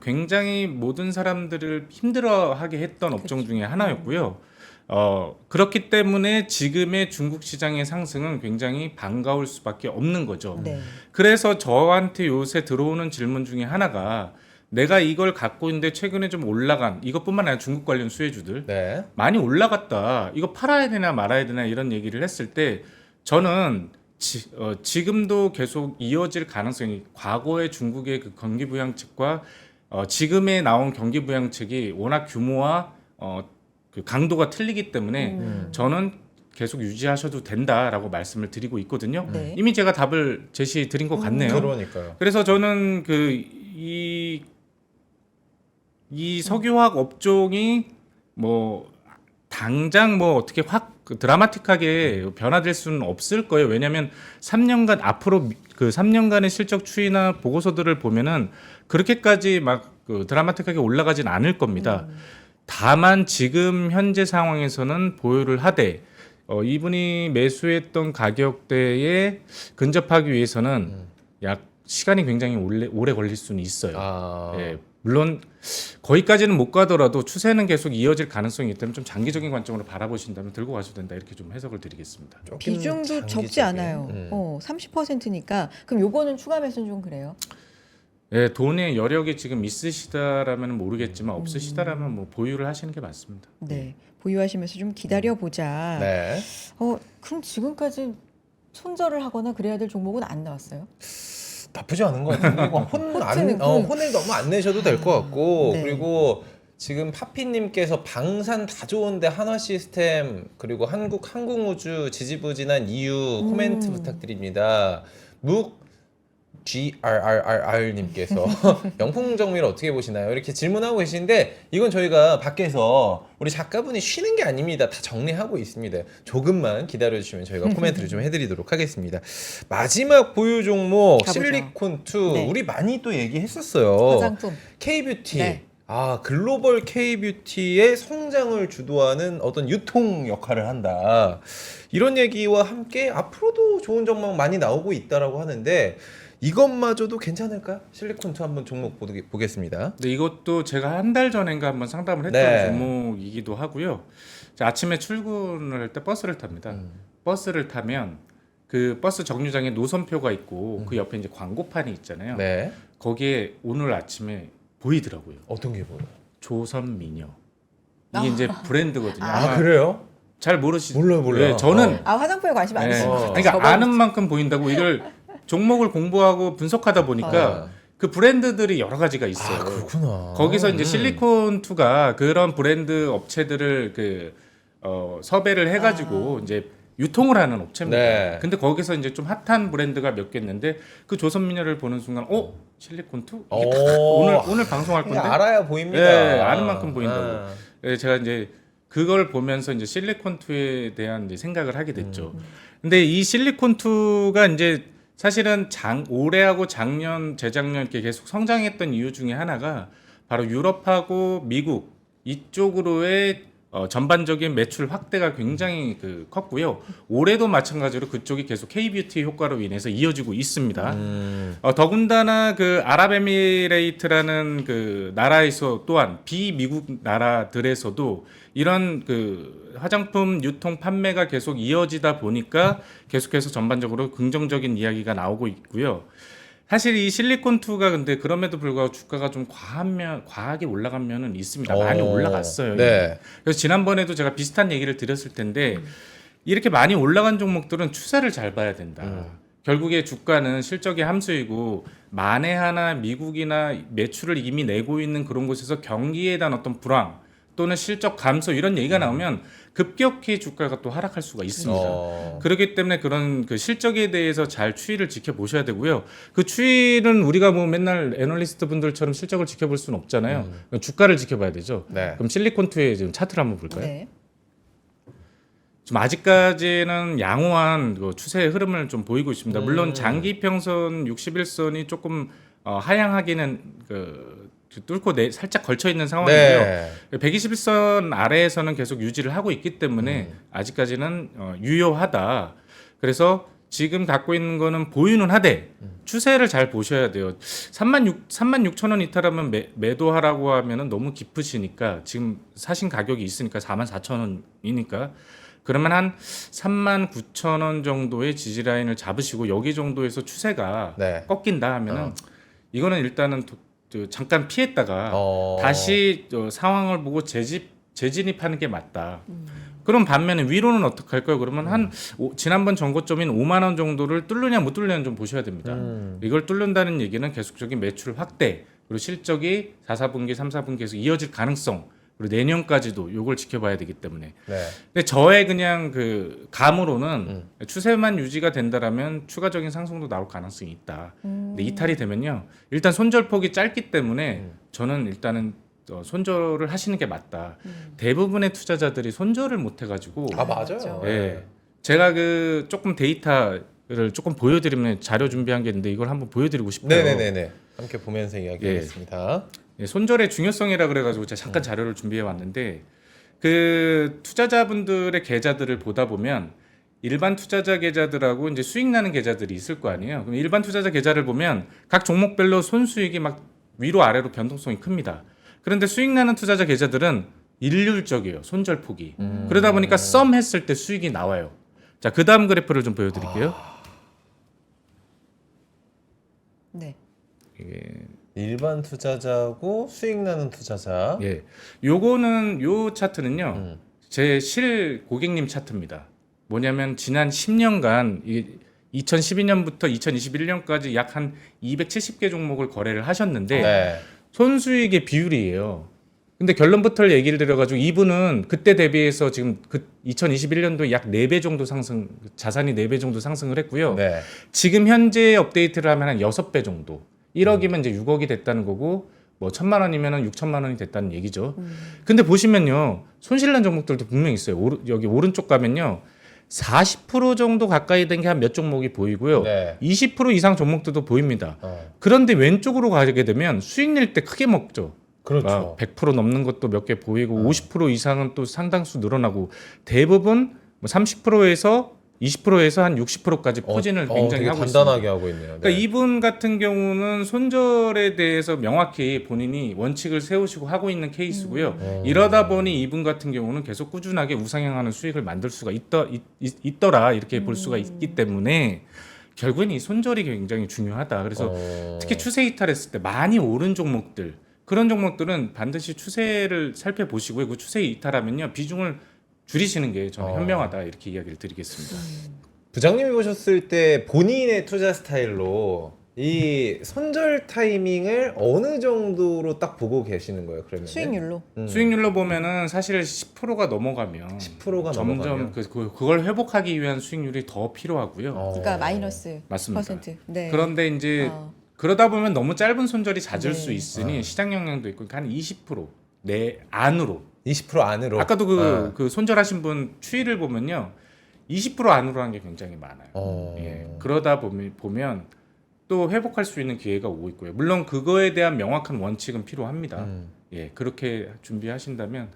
굉장히 모든 사람들을 힘들어하게 했던 업종 중에 하나였고요. 그렇기 때문에 지금의 중국 시장의 상승은 굉장히 반가울 수밖에 없는 거죠. 네. 그래서 저한테 요새 들어오는 질문 중에 하나가 내가 이걸 갖고 있는데 최근에 좀 올라간 이것뿐만 아니라 중국 관련 수혜주들 네. 많이 올라갔다. 이거 팔아야 되나 말아야 되나 이런 얘기를 했을 때 저는 지금도 계속 이어질 가능성이 과거의 중국의 그 경기 부양책과 지금에 나온 경기 부양책이 워낙 규모와 그 강도가 틀리기 때문에 저는 계속 유지하셔도 된다라고 말씀을 드리고 있거든요. 네. 이미 제가 답을 제시해 드린 것 같네요. 그러니까요. 그래서 저는 이 석유화학 업종이 뭐 당장 뭐 어떻게 확 드라마틱하게 변화될 수는 없을 거예요. 왜냐하면 3년간 앞으로 그 3년간의 실적 추이나 보고서들을 보면은 그렇게까지 막 그 드라마틱하게 올라가진 않을 겁니다. 다만 지금 현재 상황에서는 보유를 하되 이분이 매수했던 가격대에 근접하기 위해서는 약 시간이 굉장히 오래 걸릴 수는 있어요. 예, 물론 거기까지는 못 가더라도 추세는 계속 이어질 가능성이 있기 때문에 좀 장기적인 관점으로 바라보신다면 들고 가셔도 된다 이렇게 좀 해석을 드리겠습니다. 조금 비중도 적지 장기적인. 않아요. 30%니까 그럼 요거는 추가 매수는 좀 그래요? 예, 돈의 여력이 지금 있으시다라면 모르겠지만 없으시다라면 뭐 보유를 하시는 게 맞습니다. 네. 보유하시면서 좀 기다려 보자. 네. 그럼 지금까지 손절을 하거나 그래야 될 종목은 안 나왔어요? 나쁘지 않은 것 같은데 이거 혼을 너무 안 내셔도 될 것 같고 네. 그리고 지금 파피님께서 방산 다 좋은데 한화시스템 그리고 한국우주 지지부진한 이유 코멘트 부탁드립니다. 묵 GRRR님께서 영풍정밀 어떻게 보시나요? 이렇게 질문하고 계신데 이건 저희가 밖에서 우리 작가분이 쉬는 게 아닙니다. 다 정리하고 있습니다. 조금만 기다려주시면 저희가 코멘트를 좀 해드리도록 하겠습니다. 마지막 보유 종목 가보죠. 실리콘2 네. 우리 많이 또 얘기했었어요. 화장품. K뷰티. 네. 글로벌 K뷰티의 성장을 주도하는 어떤 유통 역할을 한다. 이런 얘기와 함께 앞으로도 좋은 전망 많이 나오고 있다라고 하는데 이것마저도 괜찮을까요? 실리콘2 한번 종목 보겠습니다. 근데 이것도 제가 한 달 전인가 한번 상담을 했던 네. 종목이기도 하고요. 자, 아침에 출근을 할 때 버스를 탑니다. 버스를 타면 그 버스 정류장에 노선표가 있고 그 옆에 이제 광고판이 있잖아요. 네. 거기에 오늘 아침에 보이더라고요. 어떤 게 보여요? 조선미녀. 이게 이제 브랜드거든요. 그래요? 잘 모르시. 몰라요. 네, 저는 화장품에 관심 네. 많으시죠? 그러니까 아는 만큼 보인다고 이걸 종목을 공부하고 분석하다 보니까 그 브랜드들이 여러 가지가 있어요. 그렇구나. 거기서 이제 실리콘2가 그런 브랜드 업체들을 섭외를 해가지고 이제 유통을 하는 업체입니다. 네. 근데 거기서 이제 좀 핫한 브랜드가 몇 개 있는데 그 조선미녀를 보는 순간, 실리콘2? 이게 딱 오늘 방송할 건데. 알아야 보입니다. 네, 아는 만큼 보인다고. 네, 제가 이제 그걸 보면서 이제 실리콘2에 대한 이제 생각을 하게 됐죠. 근데 이 실리콘2가 이제 사실은 올해하고 작년, 재작년 이렇게 계속 성장했던 이유 중에 하나가 바로 유럽하고 미국 이쪽으로의 전반적인 매출 확대가 굉장히 컸고요. 올해도 마찬가지로 그쪽이 계속 K뷰티 효과로 인해서 이어지고 있습니다. 더군다나 그 아랍에미레이트라는 그 나라에서 또한 비미국 나라들에서도 이런 그 화장품 유통 판매가 계속 이어지다 보니까 계속해서 전반적으로 긍정적인 이야기가 나오고 있고요. 사실 이 실리콘2가 근데 그럼에도 불구하고 주가가 좀 과하게 올라간 면은 있습니다. 많이 올라갔어요. 네. 그래서 지난번에도 제가 비슷한 얘기를 드렸을 텐데 이렇게 많이 올라간 종목들은 추세를 잘 봐야 된다. 결국에 주가는 실적의 함수이고 만에 하나 미국이나 매출을 이미 내고 있는 그런 곳에서 경기에 대한 어떤 불황 또는 실적 감소 이런 얘기가 나오면 급격히 주가가 또 하락할 수가 있습니다. 그렇기 때문에 그런 그 실적에 대해서 잘 추이를 지켜보셔야 되고요. 그 추이는 우리가 뭐 맨날 애널리스트 분들처럼 실적을 지켜볼 수는 없잖아요. 주가를 지켜봐야 되죠. 네. 그럼 실리콘투의 지금 차트를 한번 볼까요? 네. 좀 아직까지는 양호한 그 추세의 흐름을 좀 보이고 있습니다. 물론 장기 평선 61선이 조금 하향하기는 뚫고 살짝 걸쳐 있는 상황이고요. 네. 121선 아래에서는 계속 유지를 하고 있기 때문에 아직까지는 유효하다. 그래서 지금 갖고 있는 거는 보유는 하되 추세를 잘 보셔야 돼요. 36,000원 이탈하면 매도하라고 하면은 너무 깊으시니까 지금 사신 가격이 있으니까 44,000원이니까 그러면 한 39,000원 정도의 지지 라인을 잡으시고 여기 정도에서 추세가 네. 꺾인다 하면은 이거는 일단은 잠깐 피했다가 다시 상황을 보고 재진입하는 게 맞다. 그럼 반면에 위로는 어떻게 할까요? 그러면 지난번 전고점인 5만 원 정도를 뚫느냐 못 뚫느냐 좀 보셔야 됩니다. 이걸 뚫는다는 얘기는 계속적인 매출 확대 그리고 실적이 4, 4분기, 3, 4분기에서 이어질 가능성 그리고 내년까지도 이걸 지켜봐야 되기 때문에. 네. 근데 저의 그냥 그 감으로는 추세만 유지가 된다라면 추가적인 상승도 나올 가능성이 있다. 근데 이탈이 되면요, 일단 손절폭이 짧기 때문에 저는 일단은 손절을 하시는 게 맞다. 대부분의 투자자들이 손절을 못 해가지고. 맞아요. 예, 제가 그 조금 데이터를 조금 보여드리면 자료 준비한 게 있는데 이걸 한번 보여드리고 싶어요. 네네네네. 함께 보면서 이야기하겠습니다. 예, 손절의 중요성이라 그래가지고 제가 잠깐 자료를 준비해 왔는데 그 투자자분들의 계좌들을 보다 보면 일반 투자자 계좌들하고 이제 수익 나는 계좌들이 있을 거 아니에요. 그럼 일반 투자자 계좌를 보면 각 종목별로 손수익이 막 위로 아래로 변동성이 큽니다. 그런데 수익 나는 투자자 계좌들은 일률적이에요. 손절 폭이. 그러다 보니까 썸 했을 때 수익이 나와요. 자, 그 다음 그래프를 좀 보여드릴게요. 네. 이게 일반 투자자하고 수익 나는 투자자. 예, 요거는 요 차트는요 제 실 고객님 차트입니다. 뭐냐면 지난 10년간 2012년부터 2021년까지 약 한 270개 종목을 거래를 하셨는데 네. 손수익의 비율이에요. 근데 결론부터 얘기를 드려가지고 이분은 그때 대비해서 지금 2021년도에 약 4배 정도 자산이 4배 정도 상승을 했고요. 네. 지금 현재 업데이트를 하면 한 6배 정도. 1억이면 이제 6억이 됐다는 거고 뭐 1,000만 원이면 6천만 원이 됐다는 얘기죠. 근데 보시면요, 손실난 종목들도 분명히 있어요. 여기 오른쪽 가면요, 40% 정도 가까이 된 게 한 몇 종목이 보이고요. 네. 20% 이상 종목들도 보입니다. 그런데 왼쪽으로 가게 되면 수익 낼 때 크게 먹죠. 그렇죠. 100% 넘는 것도 몇 개 보이고 50% 이상은 또 상당수 늘어나고 대부분 뭐 30%에서 20%에서 한 60%까지 포진을 굉장히 되게 하고 단단하게 있습니다. 하고 있네요. 네. 그러니까 이분 같은 경우는 손절에 대해서 명확히 본인이 원칙을 세우시고 하고 있는 케이스고요. 이러다 보니 이분 같은 경우는 계속 꾸준하게 우상향하는 수익을 만들 수가 있더라 이렇게 볼 수가 있기 때문에 결국엔 이 손절이 굉장히 중요하다. 그래서 특히 추세 이탈했을 때 많이 오른 종목들, 그런 종목들은 반드시 추세를 살펴보시고요. 그 추세 이탈하면요, 비중을 줄이시는 게 저는 현명하다 이렇게 이야기를 드리겠습니다. 부장님이 보셨을 때 본인의 투자 스타일로 이 손절 타이밍을 어느 정도로 딱 보고 계시는 거예요? 그러면 수익률로. 수익률로 보면은 사실 10%가 넘어가면 10%가 점점 넘어가면 그걸 회복하기 위한 수익률이 더 필요하고요. 그러니까 마이너스 맞습니다. 퍼센트. 네. 그런데 이제 그러다 보면 너무 짧은 손절이 잦을 네. 수 있으니 시장 영향도 있고 한 20% 내 안으로 20% 안으로. 아까도 그 손절하신 분 추이를 보면요, 20% 안으로 한 게 굉장히 많아요. 예, 그러다 보면 또 회복할 수 있는 기회가 오고 있고요. 물론 그거에 대한 명확한 원칙은 필요합니다. 예, 그렇게 준비하신다면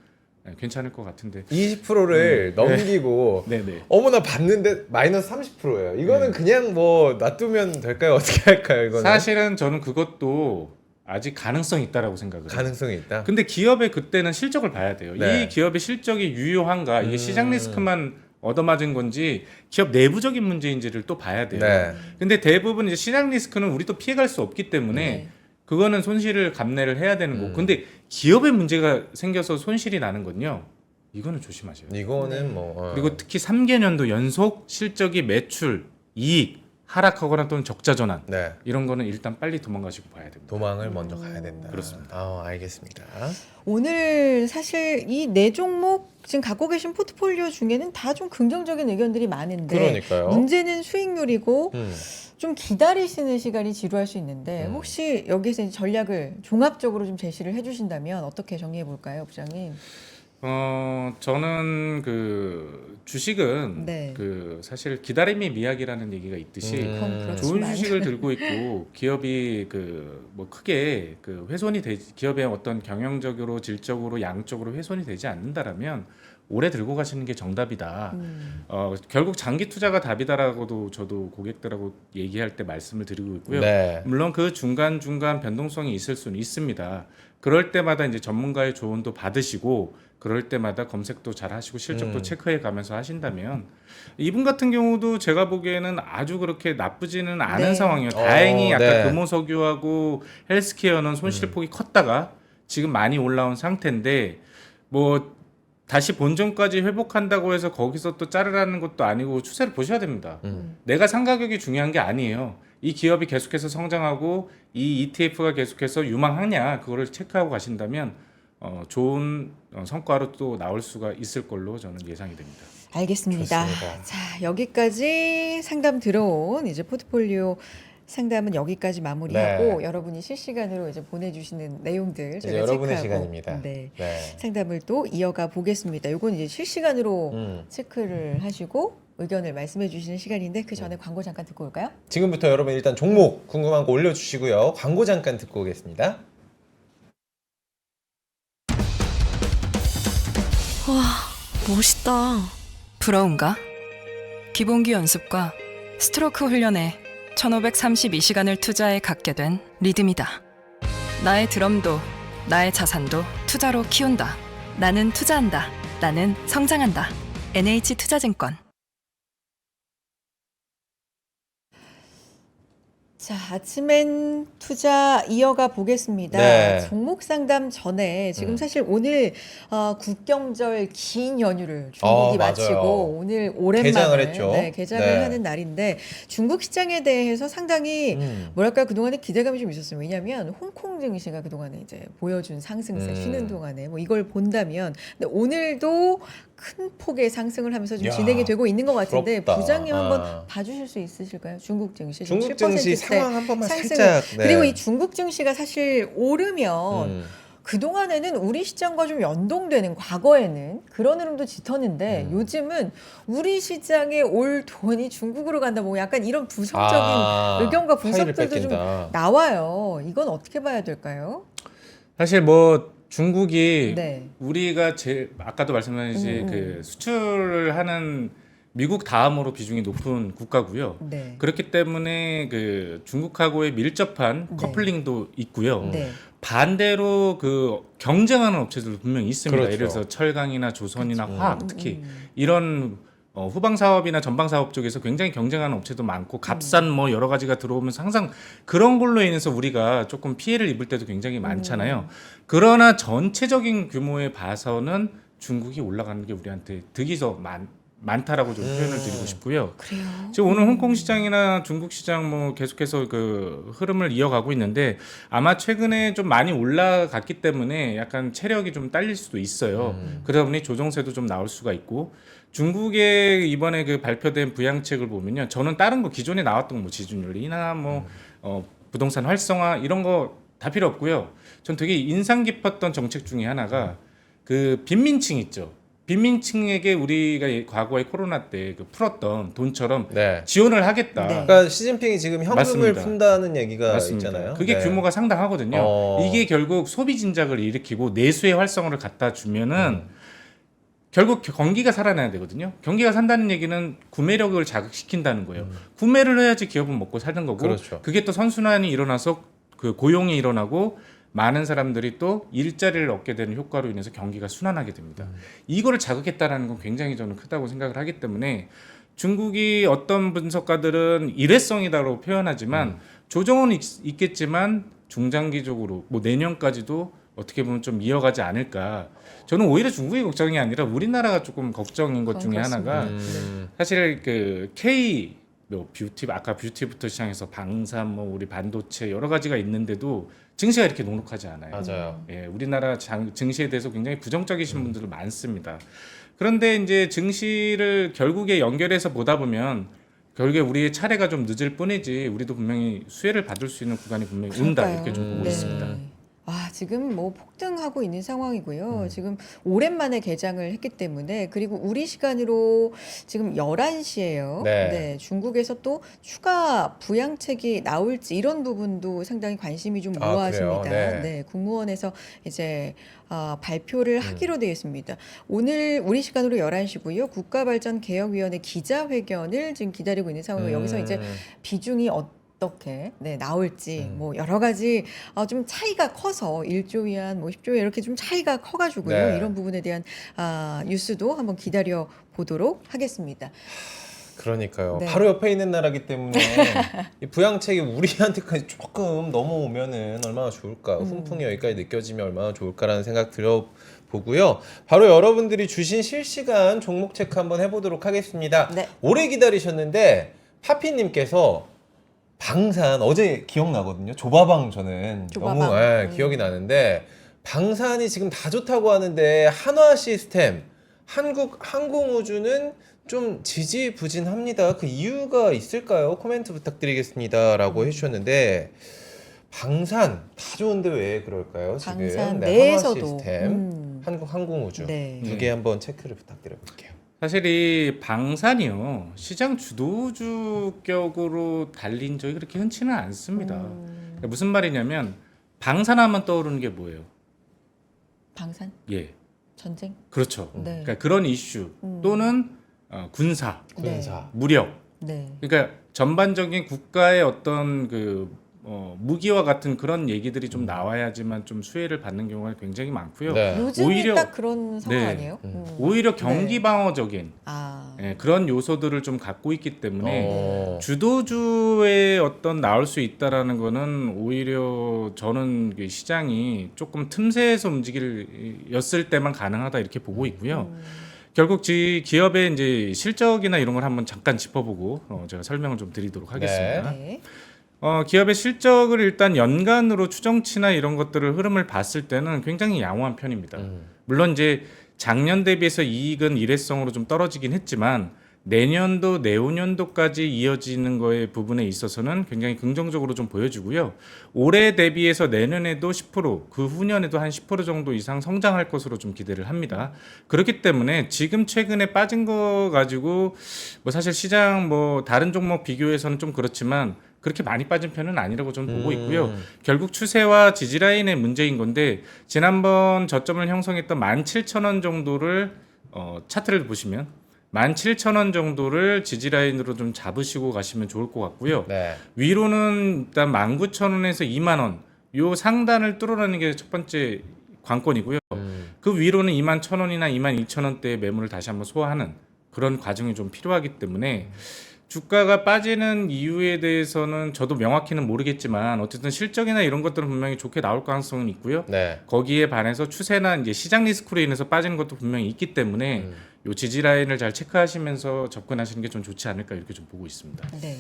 괜찮을 것 같은데. 20%를 넘기고 네네. 어머나 봤는데 마이너스 30%예요. 이거는 그냥 뭐 놔두면 될까요? 어떻게 할까요? 이거는 사실은 저는 그것도 아직 가능성이 있다라고 생각을 해요. 가능성이 있다. 근데 기업의 그때는 실적을 봐야 돼요. 네. 이 기업의 실적이 유효한가, 이게 시장 리스크만 얻어맞은 건지 기업 내부적인 문제인지를 또 봐야 돼요. 네. 근데 대부분 이제 시장 리스크는 우리도 피해갈 수 없기 때문에 그거는 손실을 감내를 해야 되는 거고. 근데 기업에 문제가 생겨서 손실이 나는 건요, 이거는 조심하셔야 돼요. 이거는 뭐 그리고 특히 3개년도 연속 실적이 매출, 이익 하락하거나 또는 적자 전환 네. 이런 거는 일단 빨리 도망가시고 봐야 됩니다. 도망을 먼저 가야 된다. 그렇습니다. 알겠습니다. 오늘 사실 이 네 종목 지금 갖고 계신 포트폴리오 중에는 다 좀 긍정적인 의견들이 많은데 그러니까요. 문제는 수익률이고 음. 좀 기다리시는 시간이 지루할 수 있는데 혹시 여기서 이제 전략을 종합적으로 좀 제시를 해주신다면 어떻게 정리해 볼까요, 부장님? 저는 그 주식은 네. 그 사실 기다림의 미학이라는 얘기가 있듯이 그건 그렇지만. 좋은 주식을 들고 있고 기업이 그 뭐 크게 그 훼손이 되지 기업의 어떤 경영적으로 질적으로 양적으로 훼손이 되지 않는다라면 오래 들고 가시는 게 정답이다. 결국 장기 투자가 답이다라고도 저도 고객들하고 얘기할 때 말씀을 드리고 있고요. 네. 물론 그 중간중간 변동성이 있을 수는 있습니다. 그럴 때마다 이제 전문가의 조언도 받으시고 그럴 때마다 검색도 잘 하시고 실적도 체크해 가면서 하신다면 이분 같은 경우도 제가 보기에는 아주 그렇게 나쁘지는 않은 네. 상황이에요. 다행히 아까 네. 금호석유하고 헬스케어는 손실폭이 컸다가 지금 많이 올라온 상태인데 뭐 다시 본전까지 회복한다고 해서 거기서 또 자르라는 것도 아니고 추세를 보셔야 됩니다. 내가 상가격이 중요한 게 아니에요. 이 기업이 계속해서 성장하고 이 ETF가 계속해서 유망하냐 그거를 체크하고 가신다면 좋은 성과로 또 나올 수가 있을 걸로 저는 예상이 됩니다. 알겠습니다. 좋습니다. 자, 여기까지 상담 들어온 이제 포트폴리오 상담은 여기까지 마무리하고 네. 여러분이 실시간으로 이제 보내주시는 내용들 이제 저희가 여러분의 체크하고, 시간입니다. 네. 네. 상담을 또 이어가 보겠습니다. 이건 이제 실시간으로 체크를 하시고 의견을 말씀해 주시는 시간인데 그 전에 광고 잠깐 듣고 올까요? 지금부터 여러분 일단 종목 궁금한 거 올려주시고요. 광고 잠깐 듣고 오겠습니다. 멋있다. 부러운가? 기본기 연습과 스트로크 훈련에 1532시간을 투자해 갖게 된 리듬이다. 나의 드럼도 나의 자산도 투자로 키운다. 나는 투자한다. 나는 성장한다. NH투자증권. 자, 아침엔 투자 이어가 보겠습니다. 네. 종목 상담 전에 지금 사실 오늘 국경절 긴 연휴를 중국이 맞아요. 마치고 오늘 오랜만에 개장을 했죠. 네, 개장을 네. 하는 날인데 중국 시장에 대해서 상당히 뭐랄까 그동안에 기대감이 좀 있었어요. 왜냐하면 홍콩 증시가 그동안에 이제 보여준 상승세 쉬는 동안에 뭐 이걸 본다면 근데 오늘도 큰 폭의 상승을 하면서 좀 야, 진행이 되고 있는 것 같은데 부럽다. 부장님 한번 봐주실 수 있으실까요? 중국 증시 좀 중국 증시 7%대 상황 한 번만 상승을. 살짝. 네. 그리고 이 중국 증시가 사실 오르면 그동안에는 우리 시장과 좀 연동되는 과거에는 그런 흐름도 짙었는데 요즘은 우리 시장에 올 돈이 중국으로 간다 뭐 약간 이런 부정적인 의견과 파이를 분석들도 좀 뺏긴다. 나와요. 이건 어떻게 봐야 될까요? 사실 뭐 중국이 네. 우리가 아까도 말씀하셨듯이 그 수출을 하는 미국 다음으로 비중이 높은 국가고요. 네. 그렇기 때문에 그 중국하고의 밀접한 네. 커플링도 있고요. 네. 반대로 그 경쟁하는 업체들도 분명히 있습니다. 그렇죠. 예를 들어서 철강이나 조선이나 화학 특히 이런 후방 사업이나 전방 사업 쪽에서 굉장히 경쟁하는 업체도 많고 값싼 뭐 여러 가지가 들어오면서 항상 그런 걸로 인해서 우리가 조금 피해를 입을 때도 굉장히 많잖아요. 그러나 전체적인 규모에 봐서는 중국이 올라가는 게 우리한테 득이 더 많다라고 좀 표현을 드리고 싶고요. 그래요. 지금 오늘 홍콩 시장이나 중국 시장 뭐 계속해서 그 흐름을 이어가고 있는데 아마 최근에 좀 많이 올라갔기 때문에 약간 체력이 좀 딸릴 수도 있어요. 그러다 보니 조정세도 좀 나올 수가 있고 중국의 이번에 그 발표된 부양책을 보면요, 저는 다른 거 기존에 나왔던 뭐 지준율이나 뭐 부동산 활성화 이런 거 다 필요 없고요. 전 되게 인상 깊었던 정책 중에 하나가 그 빈민층 있죠. 빈민층에게 우리가 과거에 코로나 때 그 풀었던 돈처럼 네. 지원을 하겠다. 네. 그러니까 시진핑이 지금 현금을 맞습니다. 푼다는 얘기가 맞습니다. 있잖아요. 그게 네. 규모가 상당하거든요. 이게 결국 소비 진작을 일으키고 내수의 활성화를 갖다 주면은 결국 경기가 살아나야 되거든요. 경기가 산다는 얘기는 구매력을 자극시킨다는 거예요. 구매를 해야지 기업은 먹고 사는 거고, 그렇죠. 그게 또 선순환이 일어나서 그 고용이 일어나고 많은 사람들이 또 일자리를 얻게 되는 효과로 인해서 경기가 순환하게 됩니다. 이거를 자극했다라는 건 굉장히 저는 크다고 생각을 하기 때문에 중국이 어떤 분석가들은 일회성이다라고 표현하지만 조정은 있겠지만 중장기적으로 뭐 내년까지도 어떻게 보면 좀 이어가지 않을까. 저는 오히려 중국이 걱정이 아니라 우리나라가 조금 걱정인 것 중에 그렇습니다. 하나가 사실 그 K 뭐 뷰티 아까 뷰티부터 시작해서 방산 뭐 우리 반도체 여러 가지가 있는데도 증시가 이렇게 녹록하지 않아요. 맞아요. 예, 우리나라 증시에 대해서 굉장히 부정적이신 분들 많습니다. 그런데 이제 증시를 결국에 연결해서 보다 보면 결국에 우리의 차례가 좀 늦을 뿐이지 우리도 분명히 수혜를 받을 수 있는 구간이 분명히 온다 이렇게 좀 보고 네. 있습니다. 아, 지금 뭐 폭등하고 있는 상황이고요. 지금 오랜만에 개장을 했기 때문에 그리고 우리 시간으로 지금 11시예요. 네. 중국에서 또 추가 부양책이 나올지 이런 부분도 상당히 관심이 좀 아, 모아집니다. 그래요? 네. 국무원에서 이제 발표를 하기로 되어 있습니다. 오늘 우리 시간으로 11시고요. 국가발전개혁위원회 기자회견을 지금 기다리고 있는 상황이고 여기서 이제 비중이 어떻게 나올지 뭐 여러 가지 좀 차이가 커서 1조 위안 뭐 10조 위안 이렇게 좀 차이가 커가지고요. 네. 이런 부분에 대한 뉴스도 한번 기다려 보도록 하겠습니다. 그러니까요. 네. 바로 옆에 있는 나라기 때문에 이 부양책이 우리한테까지 조금 넘어오면은 얼마나 좋을까. 훈풍이 여기까지 느껴지면 얼마나 좋을까라는 생각 들어보고요. 바로 여러분들이 주신 실시간 종목 체크 한번 해보도록 하겠습니다. 네. 오래 기다리셨는데 파피님께서 방산 어제 기억나거든요. 조바방 저는 조바방. 너무 기억이 나는데 방산이 지금 다 좋다고 하는데 한화 시스템, 한국 항공우주는 좀 지지부진합니다. 그 이유가 있을까요? 코멘트 부탁드리겠습니다라고 해주셨는데 방산 다 좋은데 왜 그럴까요? 지금 방산 네, 내에서도. 한화 시스템, 한국 항공우주 네. 두 개 한번 체크를 부탁드려볼게요. 사실 이 방산이요 시장 주도주격으로 달린 적이 그렇게 흔치는 않습니다. 그러니까 무슨 말이냐면 방산하면 떠오르는 게 뭐예요? 방산? 예, 전쟁? 그렇죠. 네. 그러니까 그런 이슈 또는 군사, 군사. 무력. 네. 그러니까 전반적인 국가의 어떤 무기와 같은 그런 얘기들이 좀 나와야지만 좀 수혜를 받는 경우가 굉장히 많고요. 네. 요즘이 오히려- 딱 그런 상황 네. 아니에요? 오히려 경기 방어적인 그런 요소들을 좀 갖고 있기 때문에 주도주의 어떤 나올 수 있다라는 거는 오히려 저는 그 시장이 조금 틈새에서 움직였을 때만 가능하다 이렇게 보고 있고요. 결국 기업의 이제 실적이나 이런 걸 한번 잠깐 짚어보고 제가 설명을 좀 드리도록 하겠습니다. 네. 기업의 실적을 일단 연간으로 추정치나 이런 것들을 흐름을 봤을 때는 굉장히 양호한 편입니다. 물론 이제 작년 대비해서 이익은 일회성으로 좀 떨어지긴 했지만 내년도, 내후년도까지 이어지는 거에 부분에 있어서는 굉장히 긍정적으로 좀 보여지고요. 올해 대비해서 내년에도 10%, 그 후년에도 한 10% 정도 이상 성장할 것으로 좀 기대를 합니다. 그렇기 때문에 지금 최근에 빠진 거 가지고 뭐 사실 시장 뭐 다른 종목 비교해서는 좀 그렇지만 그렇게 많이 빠진 편은 아니라고 저는 보고 있고요. 결국 추세와 지지라인의 문제인 건데 지난번 저점을 형성했던 17,000원 정도를 차트를 보시면 17,000원 정도를 지지라인으로 좀 잡으시고 가시면 좋을 것 같고요. 네. 위로는 일단 19,000원에서 2만 원, 요 상단을 뚫어내는 게 첫 번째 관건이고요. 그 위로는 21,000원이나 22,000원대의 매물을 다시 한번 소화하는 그런 과정이 좀 필요하기 때문에 주가가 빠지는 이유에 대해서는 저도 명확히는 모르겠지만 어쨌든 실적이나 이런 것들은 분명히 좋게 나올 가능성은 있고요. 네. 거기에 반해서 추세나 이제 시장 리스크로 인해서 빠지는 것도 분명히 있기 때문에 요 지지 라인을 잘 체크하시면서 접근하시는 게 좀 좋지 않을까 이렇게 좀 보고 있습니다. 네.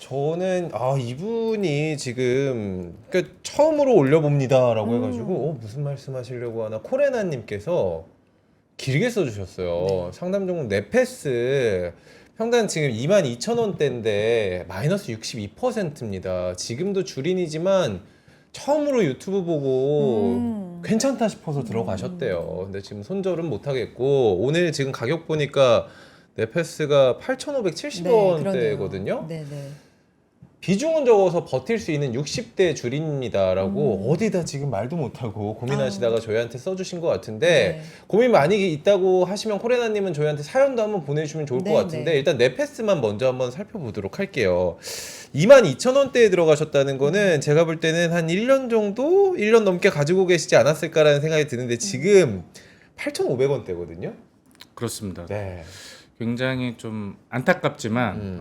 저는 이분이 지금 그러니까 처음으로 올려봅니다라고 해가지고 무슨 말씀하시려고 하나 코레나님께서 길게 써주셨어요. 상담 종목 네페스 평단 지금 22,000원대인데 마이너스 62%입니다. 지금도 줄인이지만 처음으로 유튜브 보고 괜찮다 싶어서 들어가셨대요. 근데 지금 손절은 못 하겠고 오늘 지금 가격 보니까 네페스가 8,570원대거든요. 네, 네. 비중은 적어서 버틸 수 있는 60대 줄입니다라고 어디다 지금 말도 못하고 고민하시다가 저희한테 써주신 것 같은데 네. 고민 많이 있다고 하시면 코레나님은 저희한테 사연도 한번 보내주시면 좋을 네, 것 같은데 네. 일단 네페스만 먼저 한번 살펴보도록 할게요. 22,000원대에 들어가셨다는 거는 제가 볼 때는 한 1년 정도? 1년 넘게 가지고 계시지 않았을까라는 생각이 드는데 지금 8,500원대거든요. 그렇습니다. 네. 굉장히 좀 안타깝지만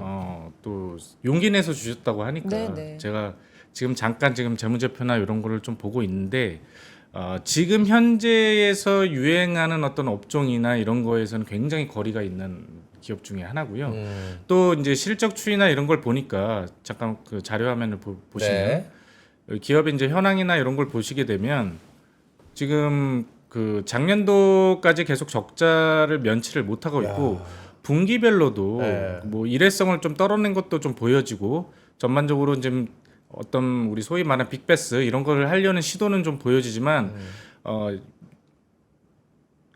또 용기 내서 주셨다고 하니까 네, 네. 제가 지금 잠깐 지금 재무제표나 이런 거를 좀 보고 있는데 지금 현재에서 유행하는 어떤 업종이나 이런 거에서는 굉장히 거리가 있는 기업 중에 하나고요. 또 이제 실적 추이나 이런 걸 보니까 잠깐 그 자료 화면을 보시면 네. 기업의 이제 현황이나 이런 걸 보시게 되면 지금 그 작년도까지 계속 적자를 면치를 못하고 있고 분기별로도 네. 뭐 일회성을 좀 떨어낸 것도 좀 보여지고 전반적으로 지금 어떤 우리 소위 말하는 빅베스 이런 거를 하려는 시도는 좀 보여지지만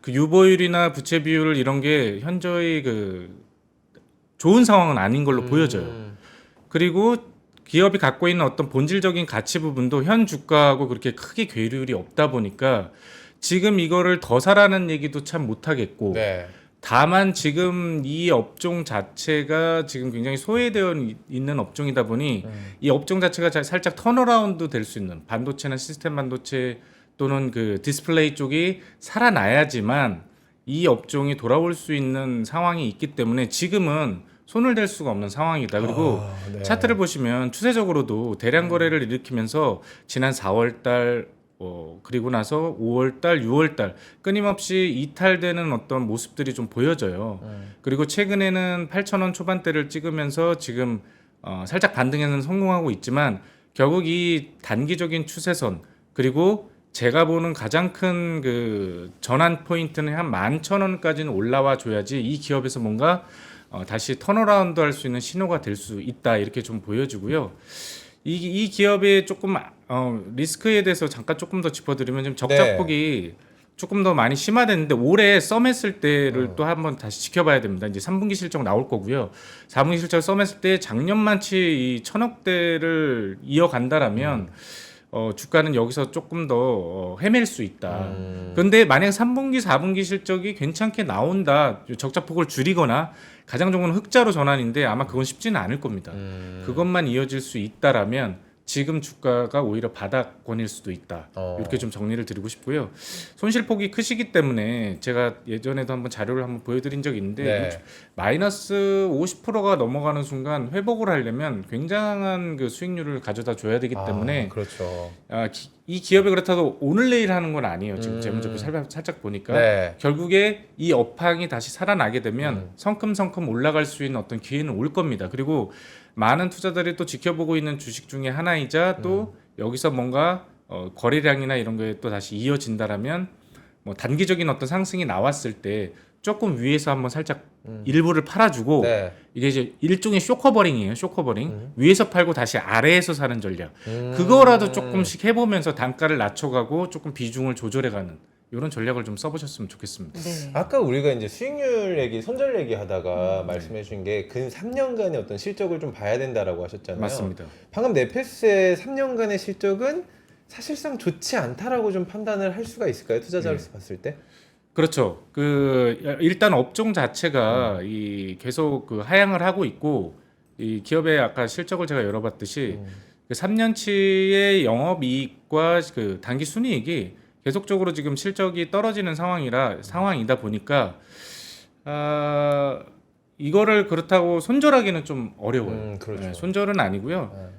그 유보율이나 부채 비율 이런 게 현저히 그 좋은 상황은 아닌 걸로 보여져요. 그리고 기업이 갖고 있는 어떤 본질적인 가치 부분도 현 주가하고 그렇게 크게 괴리율이 없다 보니까 지금 이거를 더 사라는 얘기도 참 못하겠고 네. 다만 지금 이 업종 자체가 지금 굉장히 소외되어 있는 업종이다 보니 이 업종 자체가 살짝 턴어라운드 될 수 있는 반도체나 시스템 반도체 또는 그 디스플레이 쪽이 살아나야지만 이 업종이 돌아올 수 있는 상황이 있기 때문에 지금은 손을 댈 수가 없는 상황이다. 그리고 네. 차트를 보시면 추세적으로도 대량 거래를 일으키면서 지난 4월달 그리고 나서 5월달, 6월달 끊임없이 이탈되는 어떤 모습들이 좀 보여져요. 그리고 최근에는 8,000원 초반대를 찍으면서 지금 살짝 반등에는 성공하고 있지만 결국 이 단기적인 추세선 그리고 제가 보는 가장 큰 그 전환 포인트는 한 11,000원까지는 올라와 줘야지 이 기업에서 뭔가 다시 턴어라운드 할 수 있는 신호가 될 수 있다 이렇게 좀 보여지고요. 이 기업의 조금 리스크에 대해서 잠깐 조금 더 짚어드리면 좀 적자폭이 조금 더 많이 심화됐는데 올해 썸했을 때를 또 한번 다시 지켜봐야 됩니다. 이제 3분기 실적 나올 거고요. 4분기 실적 썸했을 때 작년만치 이 1,000억대를 이어간다라면 주가는 여기서 조금 더 헤맬 수 있다. 그런데 만약 3분기, 4분기 실적이 괜찮게 나온다, 적자폭을 줄이거나 가장 좋은 건 흑자로 전환인데 아마 그건 쉽지는 않을 겁니다. 그것만 이어질 수 있다라면 지금 주가가 오히려 바닥권일 수도 있다. 이렇게 좀 정리를 드리고 싶고요. 손실폭이 크시기 때문에 제가 예전에도 한번 자료를 한번 보여드린 적이 있는데 마이너스 50%가 넘어가는 순간 회복을 하려면 굉장한 그 수익률을 가져다 줘야 되기 때문에 그렇죠. 이 기업이 그렇다고 오늘 내일 하는 건 아니에요. 지금 재무제표 살짝 보니까 결국에 이 업황이 다시 살아나게 되면 성큼성큼 올라갈 수 있는 어떤 기회는 올 겁니다. 그리고 많은 투자자들이 또 지켜보고 있는 주식 중에 하나이자 또 여기서 뭔가 거래량이나 이런 거에 또 다시 이어진다라면 뭐 단기적인 어떤 상승이 나왔을 때 조금 위에서 한번 살짝 일부를 팔아주고 이게 이제 일종의 쇼커버링이에요. 쇼커버링 위에서 팔고 다시 아래에서 사는 전략 그거라도 조금씩 해보면서 단가를 낮춰가고 조금 비중을 조절해가는 이런 전략을 좀 써보셨으면 좋겠습니다. 네. 아까 우리가 이제 수익률 얘기, 손절 얘기 하다가 말씀해 주신 게 근 3년간의 어떤 실적을 좀 봐야 된다라고 하셨잖아요. 맞습니다. 방금 네페스의 3년간의 실적은 사실상 좋지 않다라고 좀 판단을 할 수가 있을까요? 투자자로서 봤을 때? 그렇죠. 그 일단 업종 자체가 이 계속 그 하향을 하고 있고 이 기업의 아까 실적을 제가 열어봤듯이 그 3년치의 영업이익과 그 단기 순이익이 계속적으로 지금 실적이 떨어지는 상황이다 보니까 이거를 그렇다고 손절하기는 좀 어려워요. 그렇죠. 네, 손절은 아니고요.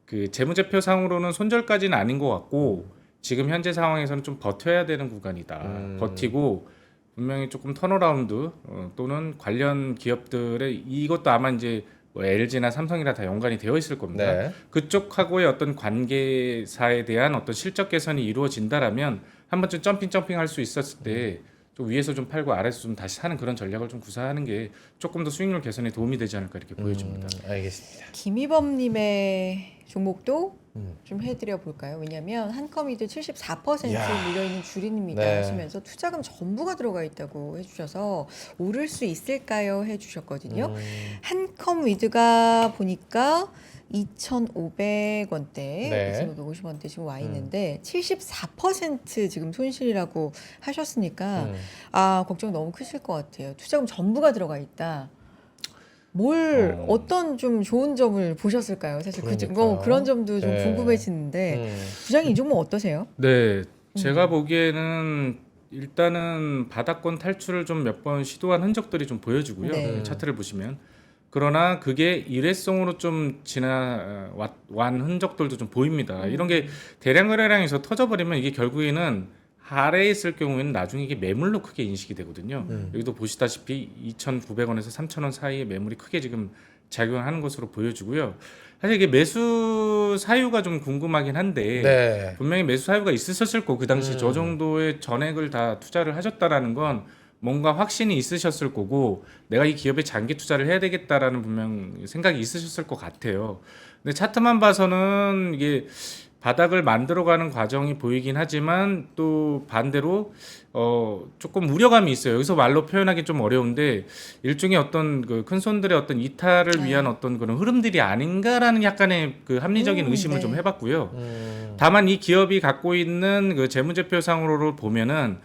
그 재무제표상으로는 손절까지는 아닌 것 같고 지금 현재 상황에서는 좀 버텨야 되는 구간이다. 버티고 분명히 조금 턴어라운드 또는 관련 기업들의 이것도 아마 이제 뭐 LG나 삼성이나 다 연관이 되어 있을 겁니다. 그쪽하고의 어떤 관계사에 대한 어떤 실적 개선이 이루어진다라면 한 번쯤 점핑할 수 있었을 때 좀 위에서 좀 팔고 아래에서 좀 다시 사는 그런 전략을 좀 구사하는 게 조금 더 수익률 개선에 도움이 되지 않을까 이렇게 보여집니다. 알겠습니다. 김희범님의 종목도 좀 해드려 볼까요? 왜냐하면 한컴이도 74% 물려있는 주린입니다 하시면서 투자금 전부가 들어가 있다고 해주셔서 오를 수 있을까요? 해주셨거든요. 한컴 위드가 보니까 2,500원대, 2,550원대 지금 와 있는데 74% 지금 손실이라고 하셨으니까 걱정 너무 크실 것 같아요. 투자금 전부가 들어가 있다. 어떤 좀 좋은 점을 보셨을까요? 사실 그런 점도 좀 궁금해지는데 부장님 이 종목 어떠세요? 네, 제가 보기에는 일단은 바닥권 탈출을 좀 몇 번 시도한 흔적들이 좀 보여지고요. 차트를 보시면 그러나 그게 일회성으로 좀 지나왔 흔적들도 좀 보입니다. 이런 게 대량 거래량에서 터져버리면 이게 결국에는 아래에 있을 경우에는 나중에 이게 매물로 크게 인식이 되거든요. 여기도 보시다시피 2,900원에서 3,000원 사이에 매물이 크게 지금 작용하는 것으로 보여지고요. 사실 이게 매수 사유가 좀 궁금하긴 한데 네. 분명히 매수 사유가 있으셨을 거고 그 당시 저 정도의 전액을 다 투자를 하셨다라는 건 뭔가 확신이 있으셨을 거고 내가 이 기업에 장기 투자를 해야 되겠다라는 분명 생각이 있으셨을 것 같아요. 근데 차트만 봐서는 이게 바닥을 만들어가는 과정이 보이긴 하지만 또 반대로 조금 우려감이 있어요. 여기서 말로 표현하기 좀 어려운데 일종의 어떤 그 큰 손들의 어떤 이탈을 위한 어떤 그런 흐름들이 아닌가라는 약간의 그 합리적인 의심을 네. 좀 해봤고요. 다만 이 기업이 갖고 있는 그 재무제표상으로 보면은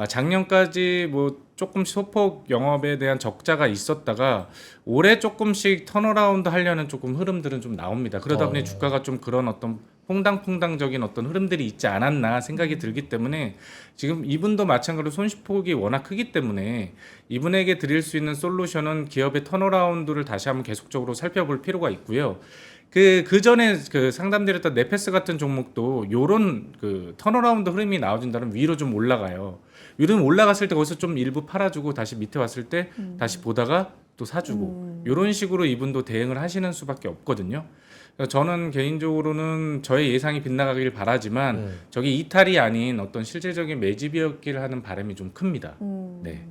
작년까지 뭐 조금 소폭 영업에 대한 적자가 있었다가 올해 조금씩 턴어라운드 하려는 조금 흐름들은 좀 나옵니다. 그러다 보니 주가가 좀 그런 어떤 퐁당퐁당적인 어떤 흐름들이 있지 않았나 생각이 들기 때문에 지금 이분도 마찬가지로 손실폭이 워낙 크기 때문에 이분에게 드릴 수 있는 솔루션은 기업의 턴어라운드를 다시 한번 계속적으로 살펴볼 필요가 있고요. 그 전에 그 상담드렸던 네페스 같은 종목도 요런 그 턴어라운드 흐름이 나와준다면 위로 좀 올라가요. 위로 올라갔을 때 거기서 좀 일부 팔아주고 다시 밑에 왔을 때 다시 보다가 또 사주고 요런 식으로 이분도 대응을 하시는 수밖에 없거든요. 그래서 저는 개인적으로는 저의 예상이 빗나가길 바라지만 저게 이탈이 아닌 어떤 실질적인 매집이었기를 하는 바람이 좀 큽니다. 네.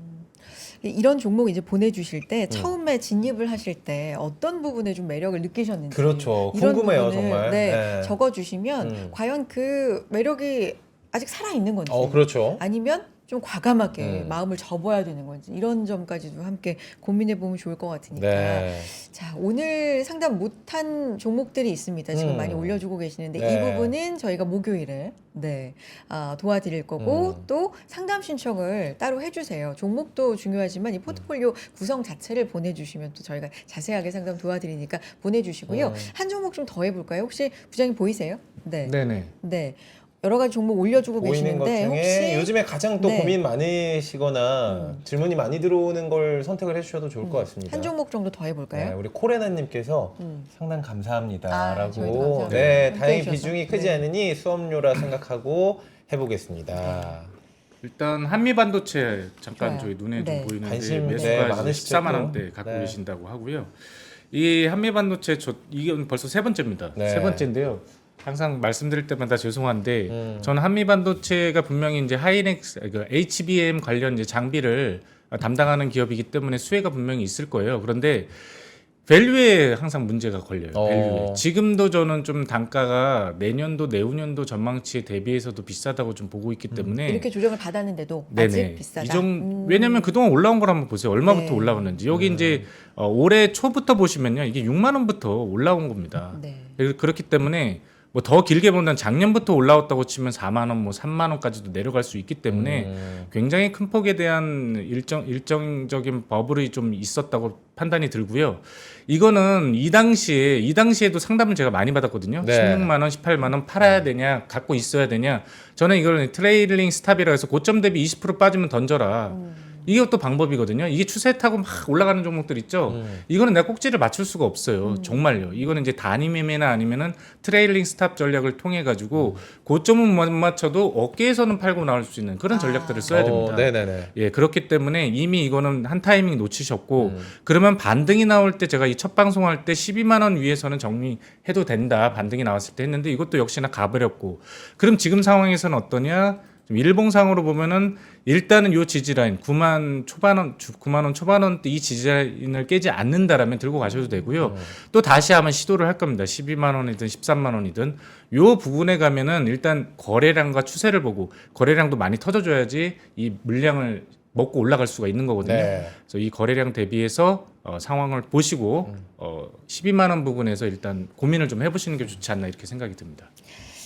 이런 종목 이제 보내주실 때 처음에 진입을 하실 때 어떤 부분에 좀 매력을 느끼셨는지 그렇죠. 이런 궁금해요, 부분을, 정말. 네, 네. 적어주시면 과연 그 매력이 아직 살아 있는 건지 그렇죠. 아니면 좀 과감하게 마음을 접어야 되는 건지 이런 점까지도 함께 고민해 보면 좋을 것 같으니까 네. 자 오늘 상담 못한 종목들이 있습니다. 지금 많이 올려주고 계시는데 네. 이 부분은 저희가 목요일에 도와드릴 거고 또 상담 신청을 따로 해주세요. 종목도 중요하지만 이 포트폴리오 구성 자체를 보내주시면 또 저희가 자세하게 상담 도와드리니까 보내주시고요. 한 종목 좀 더 해볼까요? 혹시 부장님 보이세요? 네. 네네. 네. 여러 가지 종목 올려주고 보이는 것 계시는데 중에 혹시 요즘에 가장 또 네. 고민 많으시거나 질문이 많이 들어오는 걸 선택을 해주셔도 좋을 것 같습니다. 한 종목 정도 더 네, 해볼까요? 우리 코레나님께서 상당 감사합니다라고. 저희도 감사합니다. 네, 함께 다행히 해주셔서. 비중이 크지 네. 않으니 수업료라 생각하고 해보겠습니다. 일단 한미반도체 잠깐 좋아요. 저희 눈에 네. 좀 보이는데 관심, 매수가 많으시죠, 14만 또. 원대 갖고 네. 계신다고 하고요. 이 한미반도체 이건 벌써 세 번째입니다. 네. 세 번째인데요. 항상 말씀드릴 때마다 죄송한데 저는 한미반도체가 분명히 이제 하이닉스 그 HBM 관련 이제 장비를 담당하는 기업이기 때문에 수혜가 분명히 있을 거예요. 그런데 밸류에 항상 문제가 걸려요. 밸류에. 지금도 저는 좀 단가가 내년도 내후년도 전망치에 대비해서도 비싸다고 좀 보고 있기 때문에 이렇게 조정을 받았는데도 아직 비싸다. 왜냐면 그동안 올라온 걸 한번 보세요. 얼마부터 네. 올라오는지. 여기 이제 올해 초부터 보시면요. 이게 6만 원부터 올라온 겁니다. 네. 그렇기 때문에 뭐 더 길게 본다면 작년부터 올라왔다고 치면 4만 원, 뭐 3만 원까지도 내려갈 수 있기 때문에 굉장히 큰 폭에 대한 일정적인 버블이 좀 있었다고 판단이 들고요. 이거는 이 당시에도 상담을 제가 많이 받았거든요. 네. 16만 원, 18만 원 팔아야 되냐, 갖고 있어야 되냐. 저는 이걸 트레일링 스탑이라 해서 고점 대비 20% 빠지면 던져라. 이게 또 방법이거든요. 이게 추세 타고 막 올라가는 종목들 있죠. 이거는 내가 꼭지를 맞출 수가 없어요. 정말요. 이거는 이제 단위 매매나 아니면은 트레일링 스탑 전략을 통해 가지고 고점은 못 맞춰도 어깨에서는 팔고 나올 수 있는 그런 전략들을 써야 됩니다. 네네네. 예, 그렇기 때문에 이미 이거는 한 타이밍 놓치셨고 그러면 반등이 나올 때 제가 이 첫 방송할 때 12만 원 위에서는 정리해도 된다. 반등이 나왔을 때 했는데 이것도 역시나 가버렸고 그럼 지금 상황에서는 어떠냐? 좀 일봉상으로 보면은 일단은 요 지지라인 9만 원 초반원대 이 지지라인을 깨지 않는다라면 들고 가셔도 되고요. 또 다시 한번 시도를 할 겁니다. 12만 원이든 13만 원이든 요 부분에 가면은 일단 거래량과 추세를 보고 거래량도 많이 터져줘야지 이 물량을 먹고 올라갈 수가 있는 거거든요. 네. 그래서 이 거래량 대비해서 상황을 보시고 12만 원 부분에서 일단 고민을 좀 해보시는 게 좋지 않나 이렇게 생각이 듭니다.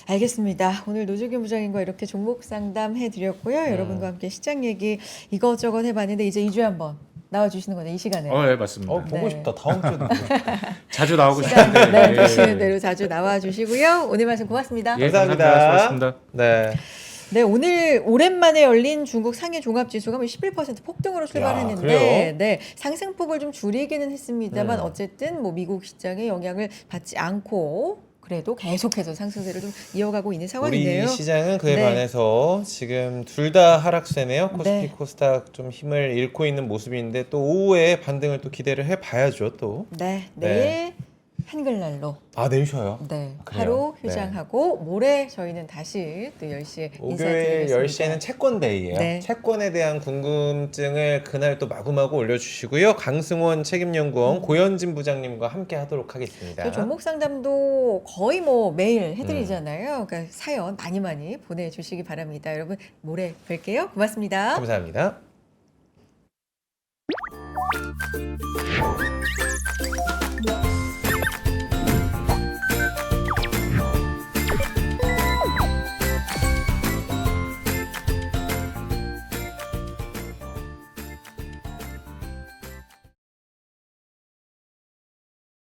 알겠습니다. 오늘 노주균 부장님과 이렇게 종목 상담 해드렸고요. 여러분과 함께 시장 얘기 이것저것 해봤는데 이제 2주에 한번 나와주시는 거네 이 시간에. 네, 맞습니다. 보고 네. 싶다. 다음 주에도 보고 싶다. 자주 나오고 시간 싶은데. 네, 되시는 대로 자주 나와주시고요. 오늘 말씀 고맙습니다. 예, 감사합니다. 수고하셨습니다. 네. 네, 오늘 오랜만에 열린 중국 상해 종합지수가 11% 폭등으로 출발했는데, 그래요? 네, 상승폭을 좀 줄이기는 했습니다만 어쨌든 뭐 미국 시장의 영향을 받지 않고 그래도 계속해서 상승세를 좀 이어가고 있는 상황이네요. 우리 시장은 그에 네. 반해서 지금 둘 다 하락세네요. 코스피, 네. 코스닥 좀 힘을 잃고 있는 모습인데 또 오후에 반등을 또 기대를 해봐야죠 또. 네, 네. 내일 한글날로 아 내일 쉬어요. 네, 그래요? 하루 휴장하고 모레 저희는 다시 또 10시에 목요일 10시에는 채권데이예요. 네. 채권에 대한 궁금증을 그날 또 마구마구 올려주시고요. 강승원 책임연구원 고현진 부장님과 함께 하도록 하겠습니다. 저 종목 상담도 거의 뭐 매일 해드리잖아요. 그러니까 사연 많이 보내주시기 바랍니다. 여러분 모레 뵐게요. 고맙습니다. 감사합니다.